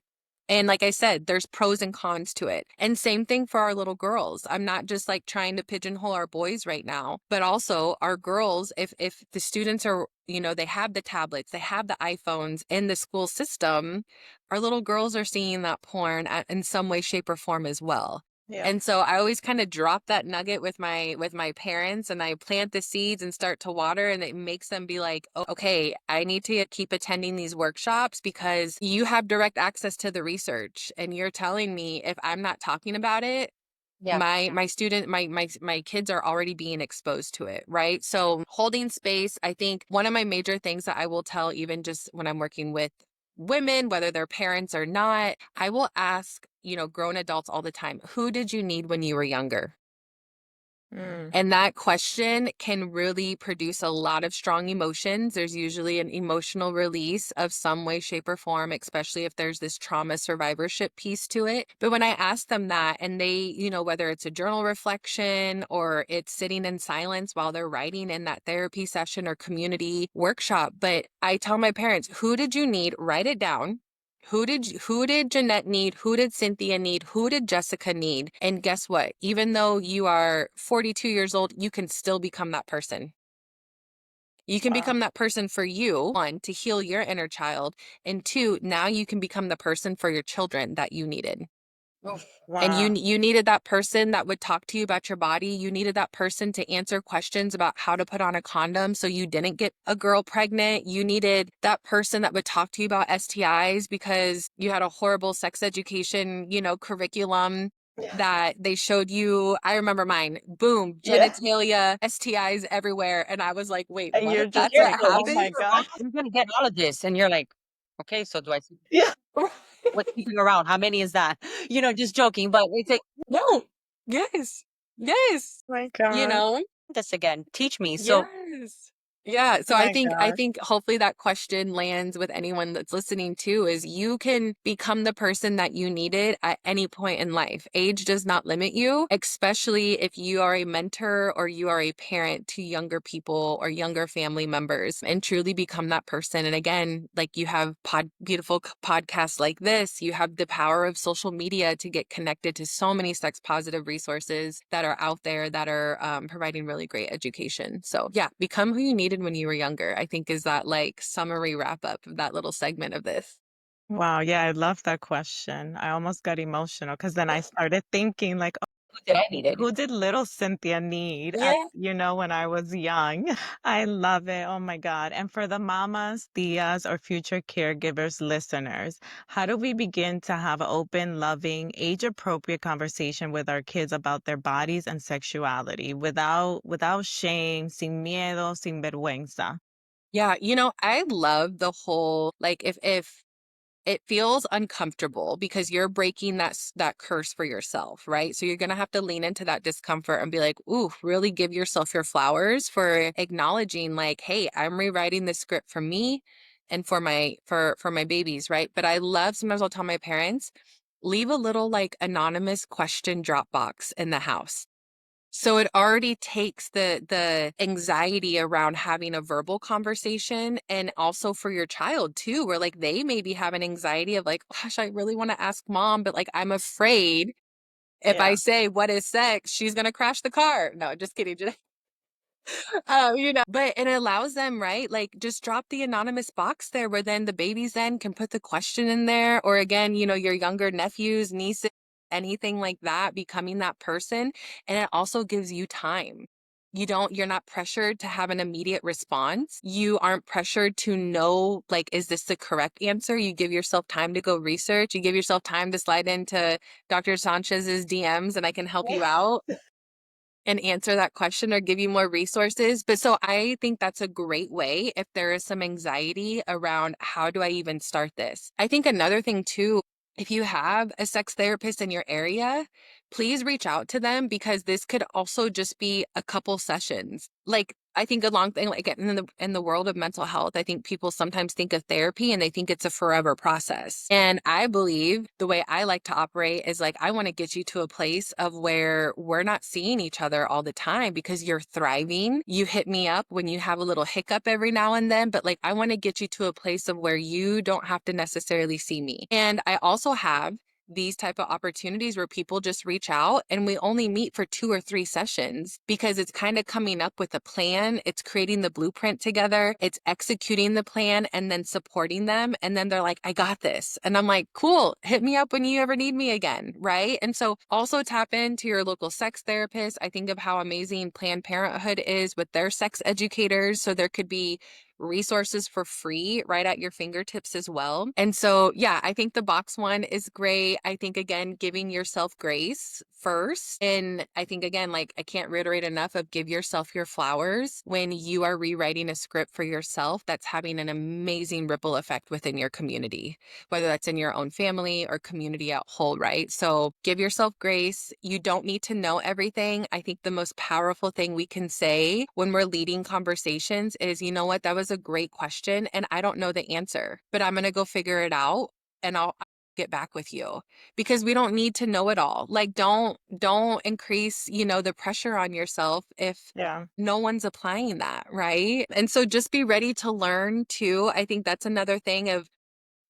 And like I said, there's pros and cons to it. And same thing for our little girls. I'm not just like trying to pigeonhole our boys right now, but also our girls, if the students are, they have the tablets, they have the iPhones in the school system, our little girls are seeing that porn in some way, shape, or form as well.
Yeah.
And so I always kind of drop that nugget with my parents, and I plant the seeds and start to water, and it makes them be like, oh, okay, I need to keep attending these workshops because you have direct access to the research, and you're telling me if I'm not talking about it,
Yeah.
my kids are already being exposed to it, right? So holding space, I think one of my major things that I will tell, even just when I'm working with women, whether they're parents or not, I will ask, grown adults all the time, who did you need when you were younger?
Mm.
And that question can really produce a lot of strong emotions. There's usually an emotional release of some way, shape, or form, especially if there's this trauma survivorship piece to it. But when I ask them that, and they, whether it's a journal reflection or it's sitting in silence while they're writing in that therapy session or community workshop, but I tell my parents, who did you need? Write it down. Who did Jeanette need? Who did Cynthia need? Who did Jessica need? And guess what? Even though you are 42 years old, you can still become that person. You can
Wow.
become that person for you, one, to heal your inner child, and two, now you can become the person for your children that you needed. And
Wow.
you needed that person that would talk to you about your body. You needed that person to answer questions about how to put on a condom so you didn't get a girl pregnant. You needed that person that would talk to you about STIs because you had a horrible sex education, curriculum that they showed you. I remember mine. Boom,
Yeah.
genitalia, STIs everywhere. And I was like, wait,
And
what?
you're
If
just
that's what
like, oh
happened?
my God.
You're gonna get all of this, and you're like, okay, so do I see
Yeah.
what's keeping around? How many is that? Just joking, but it's like,
No. Yes. Yes.
My
You
God.
know?
this again. Teach me. So
Yes. Yeah. So I
My
think I
God.
think hopefully that question lands with anyone that's listening too, is you can become the person that you needed at any point in life. Age does not limit you, especially if you are a mentor or you are a parent to younger people or younger family members, and truly become that person. And again, like you have beautiful podcasts like this, you have the power of social media to get connected to so many sex positive resources that are out there that are providing really great education. So yeah, become who you needed when you were younger, I think, is that like summary wrap up of that little segment of this.
Wow. Yeah, I love that question. I almost got emotional because then I started thinking like,
who did I need it?
who did little Cynthia need
Yeah.
when I was young? I love it. Oh my God. And for the mamas, tias, or future caregivers listeners, how do we begin to have open, loving, age-appropriate conversation with our kids about their bodies and sexuality without shame, sin miedo, sin vergüenza?
Yeah, I love the whole, like, if it feels uncomfortable because you're breaking that curse for yourself, right? So you're going to have to lean into that discomfort and be like, ooh, really give yourself your flowers for acknowledging like, hey, I'm rewriting the script for me and for my babies, right? But I love, sometimes I'll tell my parents, leave a little like anonymous question drop box in the house. So it already takes the anxiety around having a verbal conversation, and also for your child too, where like they maybe have an anxiety of like, gosh, I really want to ask mom, but like I'm afraid if I
Yeah.
say what is sex, she's gonna crash the car. No, just kidding. But it allows them, right? Like just drop the anonymous box there where then the babies then can put the question in there. Or again, your younger nephews, nieces, anything like that, becoming that person. And it also gives you time. You're not pressured to have an immediate response. You aren't pressured to know, like, is this the correct answer? You give yourself time to go research. You give yourself time to slide into Dr. Sanchez's DMs and I can help you out and answer that question or give you more resources. But so I think that's a great way if there is some anxiety around how do I even start this? I think another thing too, if you have a sex therapist in your area, please reach out to them because this could also just be a couple sessions. Like I think a long thing, like in the world of mental health, I think people sometimes think of therapy and they think it's a forever process. And I believe the way I like to operate is like I want to get you to a place of where we're not seeing each other all the time because you're thriving. You hit me up when you have a little hiccup every now and then, but like I want to get you to a place of where you don't have to necessarily see me. And I also have these type of opportunities where people just reach out and we only meet for 2 or 3 sessions because it's kind of coming up with a plan, it's creating the blueprint together, it's executing the plan and then supporting them, and then they're like, I got this. And I'm like, cool, hit me up when you ever need me again, right? And so also tap into your local sex therapist. I think of how amazing Planned Parenthood is with their sex educators, so there could be resources for free right at your fingertips as well. And so, yeah, I think the box one is great. I think, again, giving yourself grace first. And I think, again, like I can't reiterate enough of give yourself your flowers when you are rewriting a script for yourself that's having an amazing ripple effect within your community, whether that's in your own family or community at whole, right? So give yourself grace. You don't need to know everything. I think the most powerful thing we can say when we're leading conversations is, you know what, that was a great question and I don't know the answer, but I'm going to go figure it out and I'll get back with you, because we don't need to know it all. Like don't increase, the pressure on yourself if
Yeah.
no one's applying that, right? And so just be ready to learn too. I think that's another thing of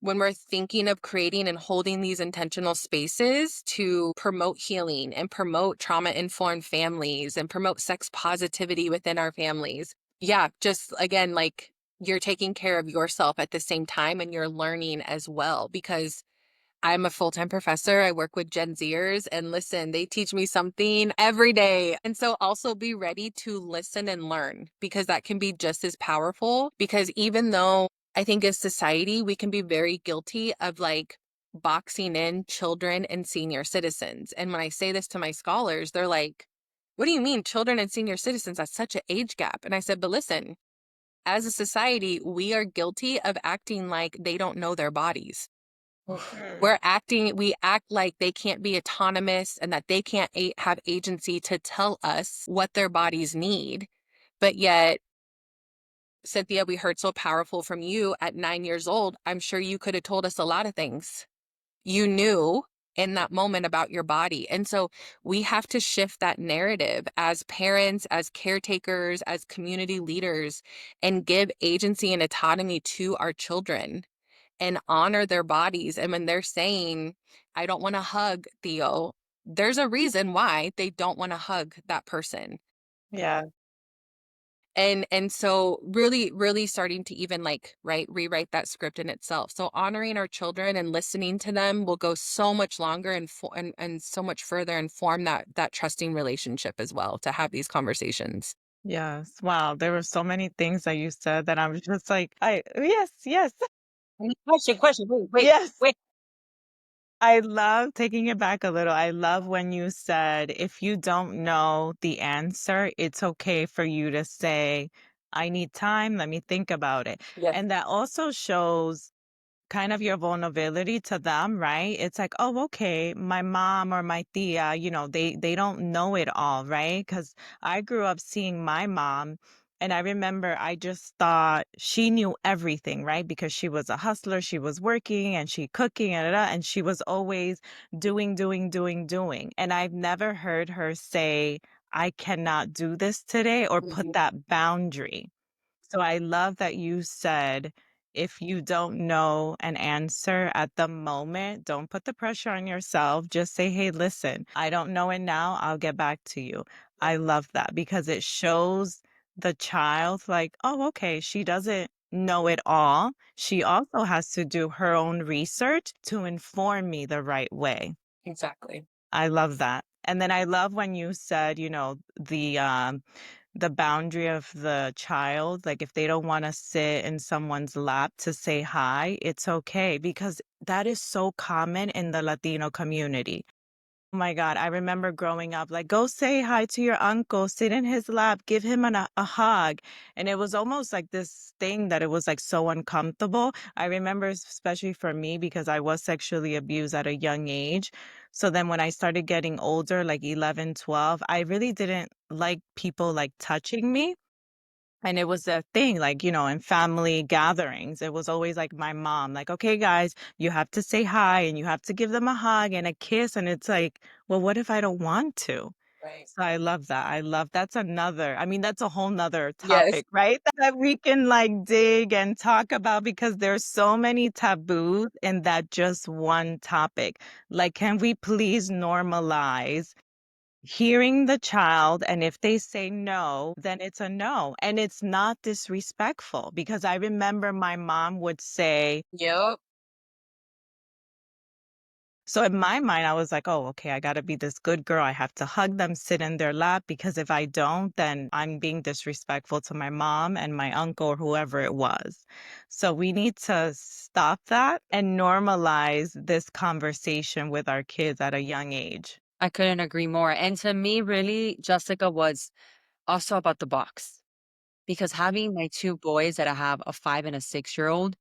when we're thinking of creating and holding these intentional spaces to promote healing and promote trauma-informed families and promote sex positivity within our families. Yeah, just again, like you're taking care of yourself at the same time and you're learning as well, because I'm a full-time professor. I work with Gen Zers, and listen, they teach me something every day. And so also be ready to listen and learn, because that can be just as powerful. Because even though I think as society, we can be very guilty of like boxing in children and senior citizens. And when I say this to my scholars, they're like, what do you mean children and senior citizens? That's such an age gap. And I said, but listen, as a society, we are guilty of acting like they don't know their bodies.
Mm.
We act like they can't be autonomous and that they can't have agency to tell us what their bodies need. But yet, Cynthia, we heard so powerful from you at 9 years old. I'm sure you could have told us a lot of things. You knew in that moment about your body. And so we have to shift that narrative as parents, as caretakers, as community leaders, and give agency and autonomy to our children and honor their bodies. And when they're saying, I don't want to hug Theo, there's a reason why they don't want to hug that person.
Yeah.
And so really, really starting to even like, right, rewrite that script in itself. So honoring our children and listening to them will go so much longer and so much further and form that trusting relationship as well, to have these conversations.
Yes. Wow. There were so many things that you said that I was just like, yes, yes,
Question. Wait, wait,
yes.
wait.
I love taking it back a little. I love when you said, if you don't know the answer, it's okay for you to say, I need time. Let me think about it.
Yes.
And that also shows kind of your vulnerability to them, right? It's like, oh, okay, my mom or my tia, they don't know it all, right? Because I grew up seeing my mom, and I remember I just thought she knew everything, right? Because she was a hustler, she was working and she cooking and she was always doing, doing, doing, doing. And I've never heard her say, I cannot do this today, or put
Mhm.
that boundary. So I love that you said, if you don't know an answer at the moment, don't put the pressure on yourself. Just say, hey, listen, I don't know it now. I'll get back to you. I love that because it shows the child, like, oh, okay, she doesn't know it all. She also has to do her own research to inform me the right way.
Exactly.
I love that. And then I love when you said, the boundary of the child, like if they don't want to sit in someone's lap to say hi, it's okay, because that is so common in the Latino community. Oh my God, I remember growing up, like, go say hi to your uncle, sit in his lap, give him a hug. And it was almost like this thing that it was like so uncomfortable. I remember, especially for me, because I was sexually abused at a young age. So then when I started getting older, like 11, 12, I really didn't like people like touching me. And it was a thing, like, in family gatherings, it was always like my mom, like, okay, guys, you have to say hi and you have to give them a hug and a kiss. And it's like, well, what if I don't want to?
Right.
So I love that. That's another, I mean, that's a whole nother
Yes.
topic, right? That we can like dig and talk about because there's so many taboos in that just one topic. Like, can we please normalize hearing the child, and if they say no, then it's a no, and it's not disrespectful because I remember my mom would say,
Yep.
so in my mind, I was like, "Oh, okay, I gotta be this good girl. I have to hug them, sit in their lap, because if I don't, then I'm being disrespectful to my mom and my uncle or whoever it was." So we need to stop that and normalize this conversation with our kids at a young age.
I couldn't agree more. And to me, really, Jessica was also about the box because having my two boys that I have a 5 and a 6-year-old,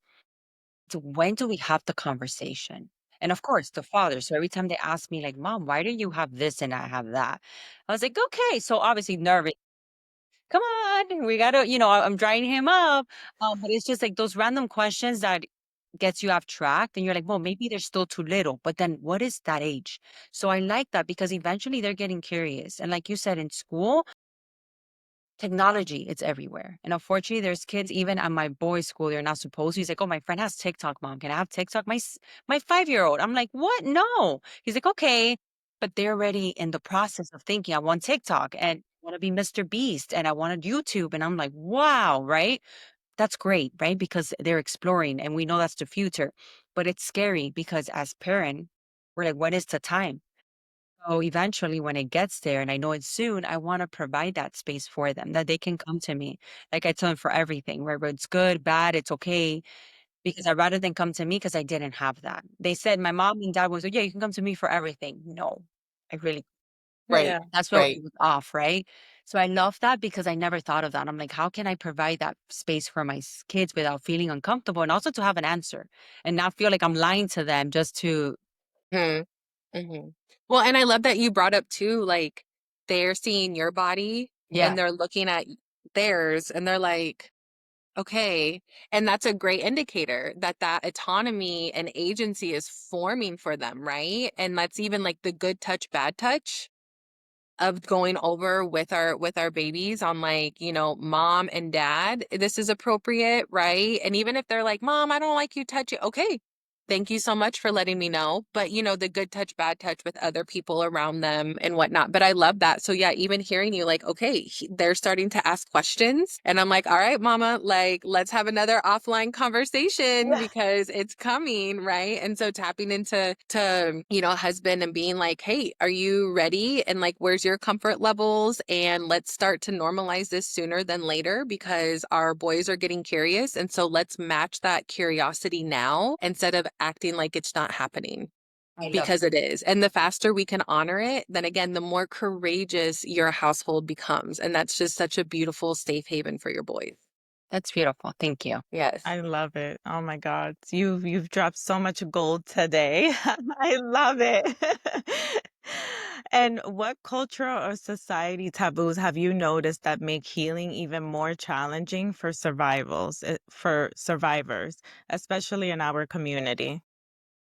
so when do we have the conversation? And of course, the father. So every time they ask me, like, Mom, why do you have this and I have that? I was like, okay. So obviously nervous. Come on, we gotta, I'm drying him up. But it's just like those random questions that gets you off track. And you're like, well, maybe they're still too little. But then what is that age? So I like that because eventually they're getting curious. And like you said, in school, technology, it's everywhere. And unfortunately, there's kids even at my boys' school, they're not supposed to. He's like, "Oh, my friend has TikTok, mom. Can I have TikTok?" My 5-year-old. I'm like, "What? No." He's like, "Okay." But they're already in the process of thinking, I want TikTok and I want to be Mr. Beast and I wanted YouTube. And I'm like, wow, right? That's great, right? Because they're exploring and we know that's the future. But it's scary because as parent, we're like, when is the time? So eventually, when it gets there, and I know it's soon, I want to provide that space for them that they can come to me. Like I tell them for everything, whether it's good, bad, it's okay. Because I'd rather than come to me because I didn't have that. They said my mom and dad was like, yeah, you can come to me for everything. No, I really,
Right.
Yeah.
that's where
Right.
it was off, right? So I love that because I never thought of that. I'm like, how can I provide that space for my kids without feeling uncomfortable and also to have an answer and not feel like I'm lying to them just to,
Hmm. Hmm. Well, and I love that you brought up too, like they're seeing your body
yeah,
and they're looking at theirs and they're like, okay. And that's a great indicator that that autonomy and agency is forming for them, right? And that's even like the good touch, bad touch of going over with our babies on like, mom and dad, this is appropriate, right? And even if they're like, "Mom, I don't like you touching." Okay. Thank you so much for letting me know. But the good touch, bad touch with other people around them and whatnot. But I love that. So yeah, even hearing you like, okay, they're starting to ask questions. And I'm like, all right, mama, like, let's have another offline conversation because it's coming, right? And so tapping into husband and being like, hey, are you ready? And like, where's your comfort levels? And let's start to normalize this sooner than later because our boys are getting curious. And so let's match that curiosity now instead of acting like it's not happening
I love
because it is. And the faster we can honor it, then again, the more courageous your household becomes. And that's just such a beautiful safe haven for your boys.
that's beautiful. Thank you.
Yes.
I love it. Oh my God. You've dropped so much gold today. I love it. And what cultural or society taboos have you noticed that make healing even more challenging for survivors, especially in our community?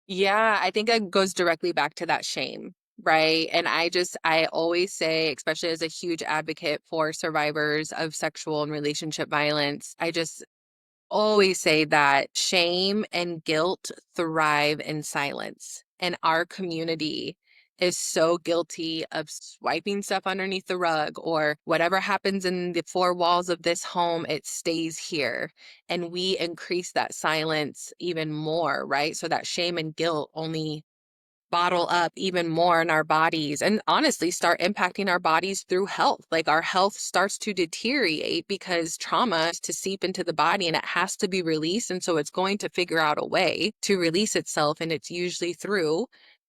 Yeah, I think it goes directly back to that shame, right? And I always say, especially as a huge advocate for survivors of sexual and relationship violence, I just always say that shame and guilt thrive in silence. And our community is so guilty of swiping stuff underneath the rug or whatever happens in the four walls of this home, it stays here. And we increase that silence even more, right? So that shame and guilt only bottle up even more in our bodies and honestly start impacting our bodies through health. Like our health starts to deteriorate because trauma is to seep into the body and it has to be released. And so it's going to figure out a way to release itself. And it's usually through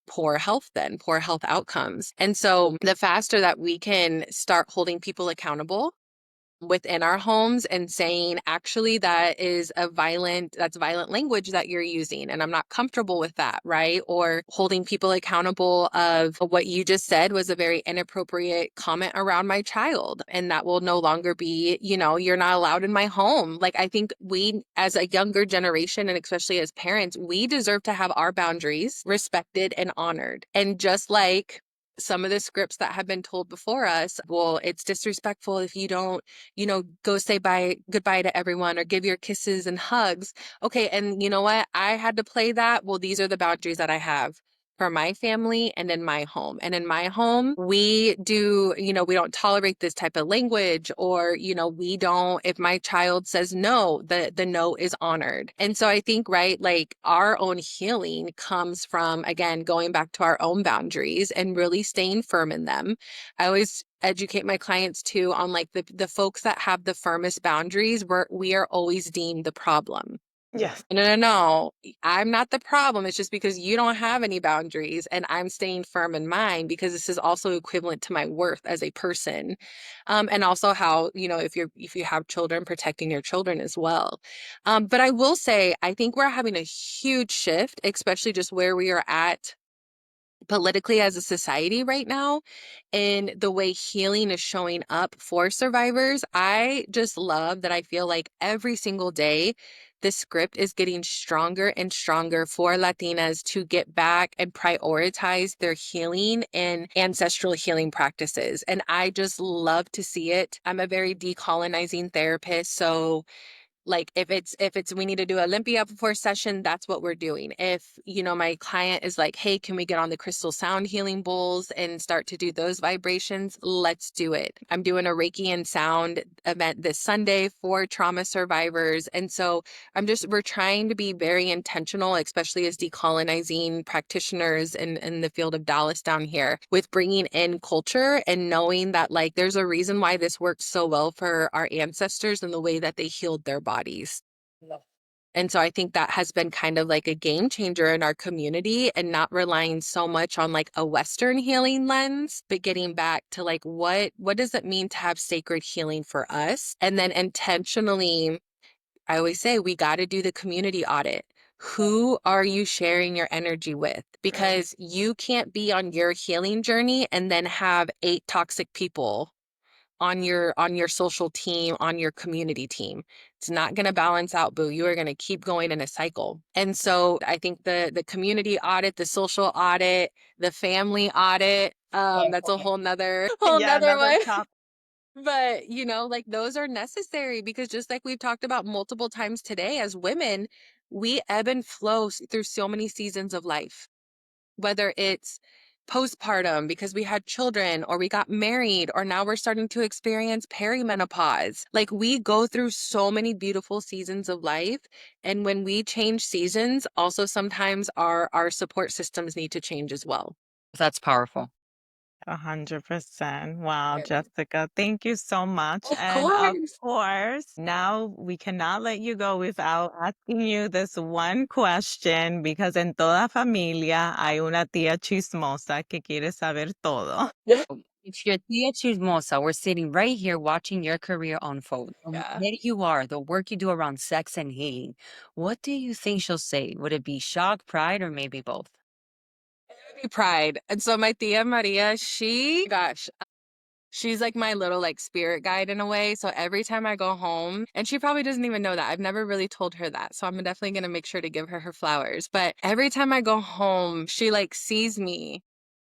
poor health, then poor health outcomes. And so the faster that we can start holding people accountable within our homes and saying, actually, that's violent language that you're using, and I'm not comfortable with that, right? Or holding people accountable of what you just said was a very inappropriate comment around my child, and that will no longer be, you're not allowed in my home. Like, I think we, as a younger generation, and especially as parents, we deserve to have our boundaries respected and honored. And just like some of the scripts that have been told before us, well, it's disrespectful if you don't, go say goodbye to everyone or give your kisses and hugs. Okay. And you know what? I had to play that. Well, these are the boundaries that I have for my family and in my home. And in my home, we don't tolerate this type of language, or, we don't, if my child says no, the no is honored. And so I think, right, like our own healing comes from, again, going back to our own boundaries and really staying firm in them. I always educate my clients too on like the folks that have the firmest boundaries, we are always deemed the problem.
Yes.
No, no, no. I'm not the problem. It's just because you don't have any boundaries, and I'm staying firm in mine because this is also equivalent to my worth as a person. And also how, if you have children, protecting your children as well. But I will say, I think we're having a huge shift, especially just where we are at politically as a society right now, and the way healing is showing up for survivors. I just love that. I feel like every single day the script is getting stronger and stronger for Latinas to get back and prioritize their healing and ancestral healing practices. And I just love to see it. I'm a very decolonizing therapist, so like if it's we need to do Olympia before session, that's what we're doing. If my client is like, hey, can we get on the crystal sound healing bowls and start to do those vibrations, let's do it. I'm doing a Reiki and sound event this Sunday for trauma survivors. And so we're trying to be very intentional, especially as decolonizing practitioners in the field of Dallas down here, with bringing in culture and knowing that like there's a reason why this works so well for our ancestors and the way that they healed their bodies. And so I think that has been kind of like a game changer in our community, and not relying so much on like a Western healing lens, but getting back to like what does it mean to have sacred healing for us? And then intentionally, I always say we got to do the community audit. Who are you sharing your energy with? Because you can't be on your healing journey and then have 8 toxic people on your social team, on your community team. It's not going to balance out, boo. You are going to keep going in a cycle. And so I think the community audit, the social audit, the family audit, that's a whole nother
Yeah, another
one.
top.
But, like those are necessary, because just like we've talked about multiple times today, as women, we ebb and flow through so many seasons of life, whether it's postpartum because we had children, or we got married, or now we're starting to experience perimenopause. Like we go through so many beautiful seasons of life. And when we change seasons, also sometimes our support systems need to change as well.
That's powerful.
100%. Wow,
Yeah.
Jessica, thank you so much.
Of
And of
course.
course, now we cannot let you go without asking you this one question, because en toda familia hay una tía chismosa que quiere saber todo.
If you're Tia Chismosa, we're sitting right here watching your career unfold.
Yeah.
There you are, the work you do around sex and healing. What do you think she'll say? Would it be shock, pride, or maybe both?
Pride. And so my tia Maria, she's like my little like spirit guide in a way. So every time I go home, and she probably doesn't even know that. I've never really told her that. So I'm definitely going to make sure to give her her flowers. But every time I go home, she like sees me.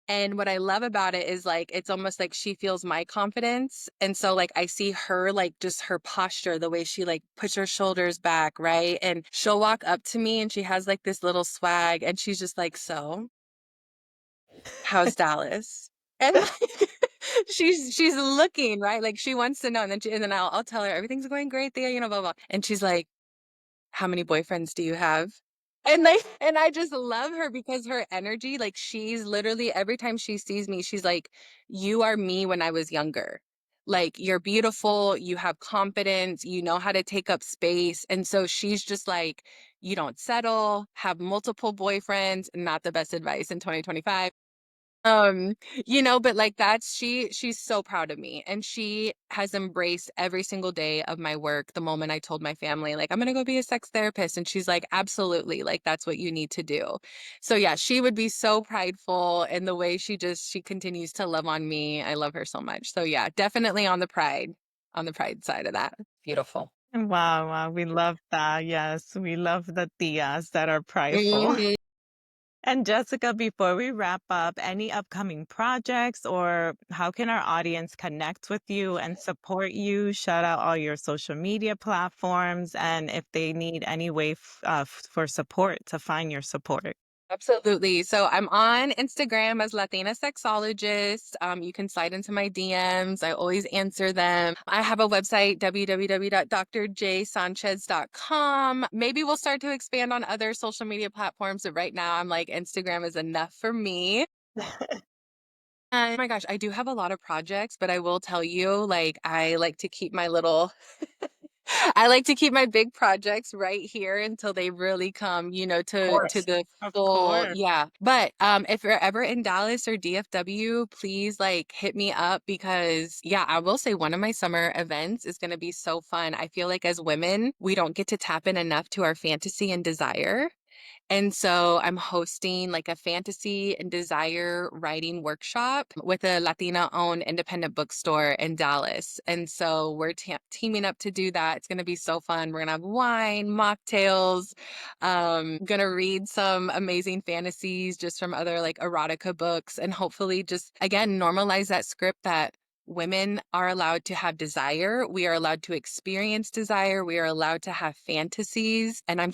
And what I love about it is like it's almost like she feels my confidence. And so like I see her, like just her posture, the way she like puts her shoulders back, right? And she'll walk up to me and she has like this little swag, and she's just like, so how's Dallas? And like she's looking, right? Like she wants to know. And then I'll tell her everything's going great there, blah blah. And she's like, how many boyfriends do you have? And I just love her because her energy, like she's literally every time she sees me, she's like, you are me when I was younger. like, you're beautiful, you have confidence, you know how to take up space. And so she's just like, you don't settle, have multiple boyfriends, not the best advice in 2025. Um, but like she's so proud of me and she has embraced every single day of my work. The moment I told my family, like, I'm gonna go be a sex therapist, and she's like, absolutely, like that's what you need to do. So yeah, she would be so prideful in the way she continues to love on me. I love her so much. So yeah, definitely on the pride side of that.
Beautiful.
Wow, wow, we love that. Yes, we love the tias that are prideful.
Mhm.
And Jessica, before we wrap up, any upcoming projects or how can our audience connect with you and support you? Shout out all your social media platforms and if they need any way for support to find your support.
Absolutely. So I'm on Instagram as Latina sexologist. You can slide into my DMs. I always answer them. I have a website, www.drjsanchez.com. Maybe we'll start to expand on other social media platforms, but right now I'm like, Instagram is enough for me. And oh my gosh, I do have a lot of projects, but I will tell you, like, I like to keep my little I like to keep my big projects right here until they really come,
Of
to
course.
the
Of
full,
course.
yeah. But if you're ever in Dallas or DFW, please like hit me up because yeah, I will say one of my summer events is going to be so fun. I feel like as women, we don't get to tap in enough to our fantasy and desire. And so I'm hosting like a fantasy and desire writing workshop with a Latina owned independent bookstore in Dallas. And so we're teaming up to do that. It's going to be so fun. We're going to have wine, mocktails, going to read some amazing fantasies just from other like erotica books and hopefully just again normalize that script that women are allowed to have desire. We are allowed to experience desire. We are allowed to have fantasies. And I'm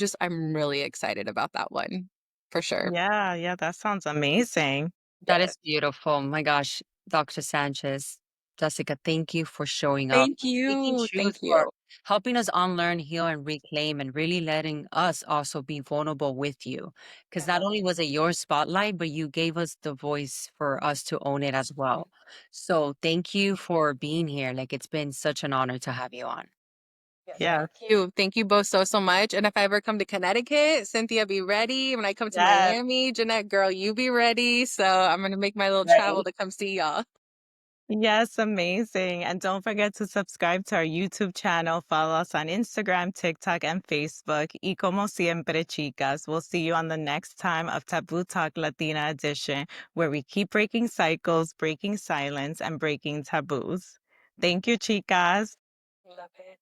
really excited about that one for sure.
Yeah, yeah, that sounds amazing.
That
Yes.
is beautiful. My gosh, Dr. Sanchez, Jessica, thank you for showing up,
Thank
for speaking
you.
truth,
Thank
for
you.
helping us unlearn, heal, and reclaim, and really letting us also be vulnerable with you. Because not
Yeah.
only was it your spotlight, but you gave us the voice for us to own it as well. So thank you for being here. Like, it's been such an honor to have you on.
Yes.
Yeah.
Thank you. Thank you both so, so much. And if I ever come to Connecticut, Cynthia, be ready. When I come to
Yes.
Miami, Jeanette, girl, you be ready. So I'm going to make my little travel
Ready?
to come see y'all.
Yes, amazing. And don't forget to subscribe to our YouTube channel. Follow us on Instagram, TikTok, and Facebook. Y como siempre, chicas, we'll see you on the next time of Taboo Talk Latina edition, where we keep breaking cycles, breaking silence, and breaking taboos. Thank you, chicas.
Love it.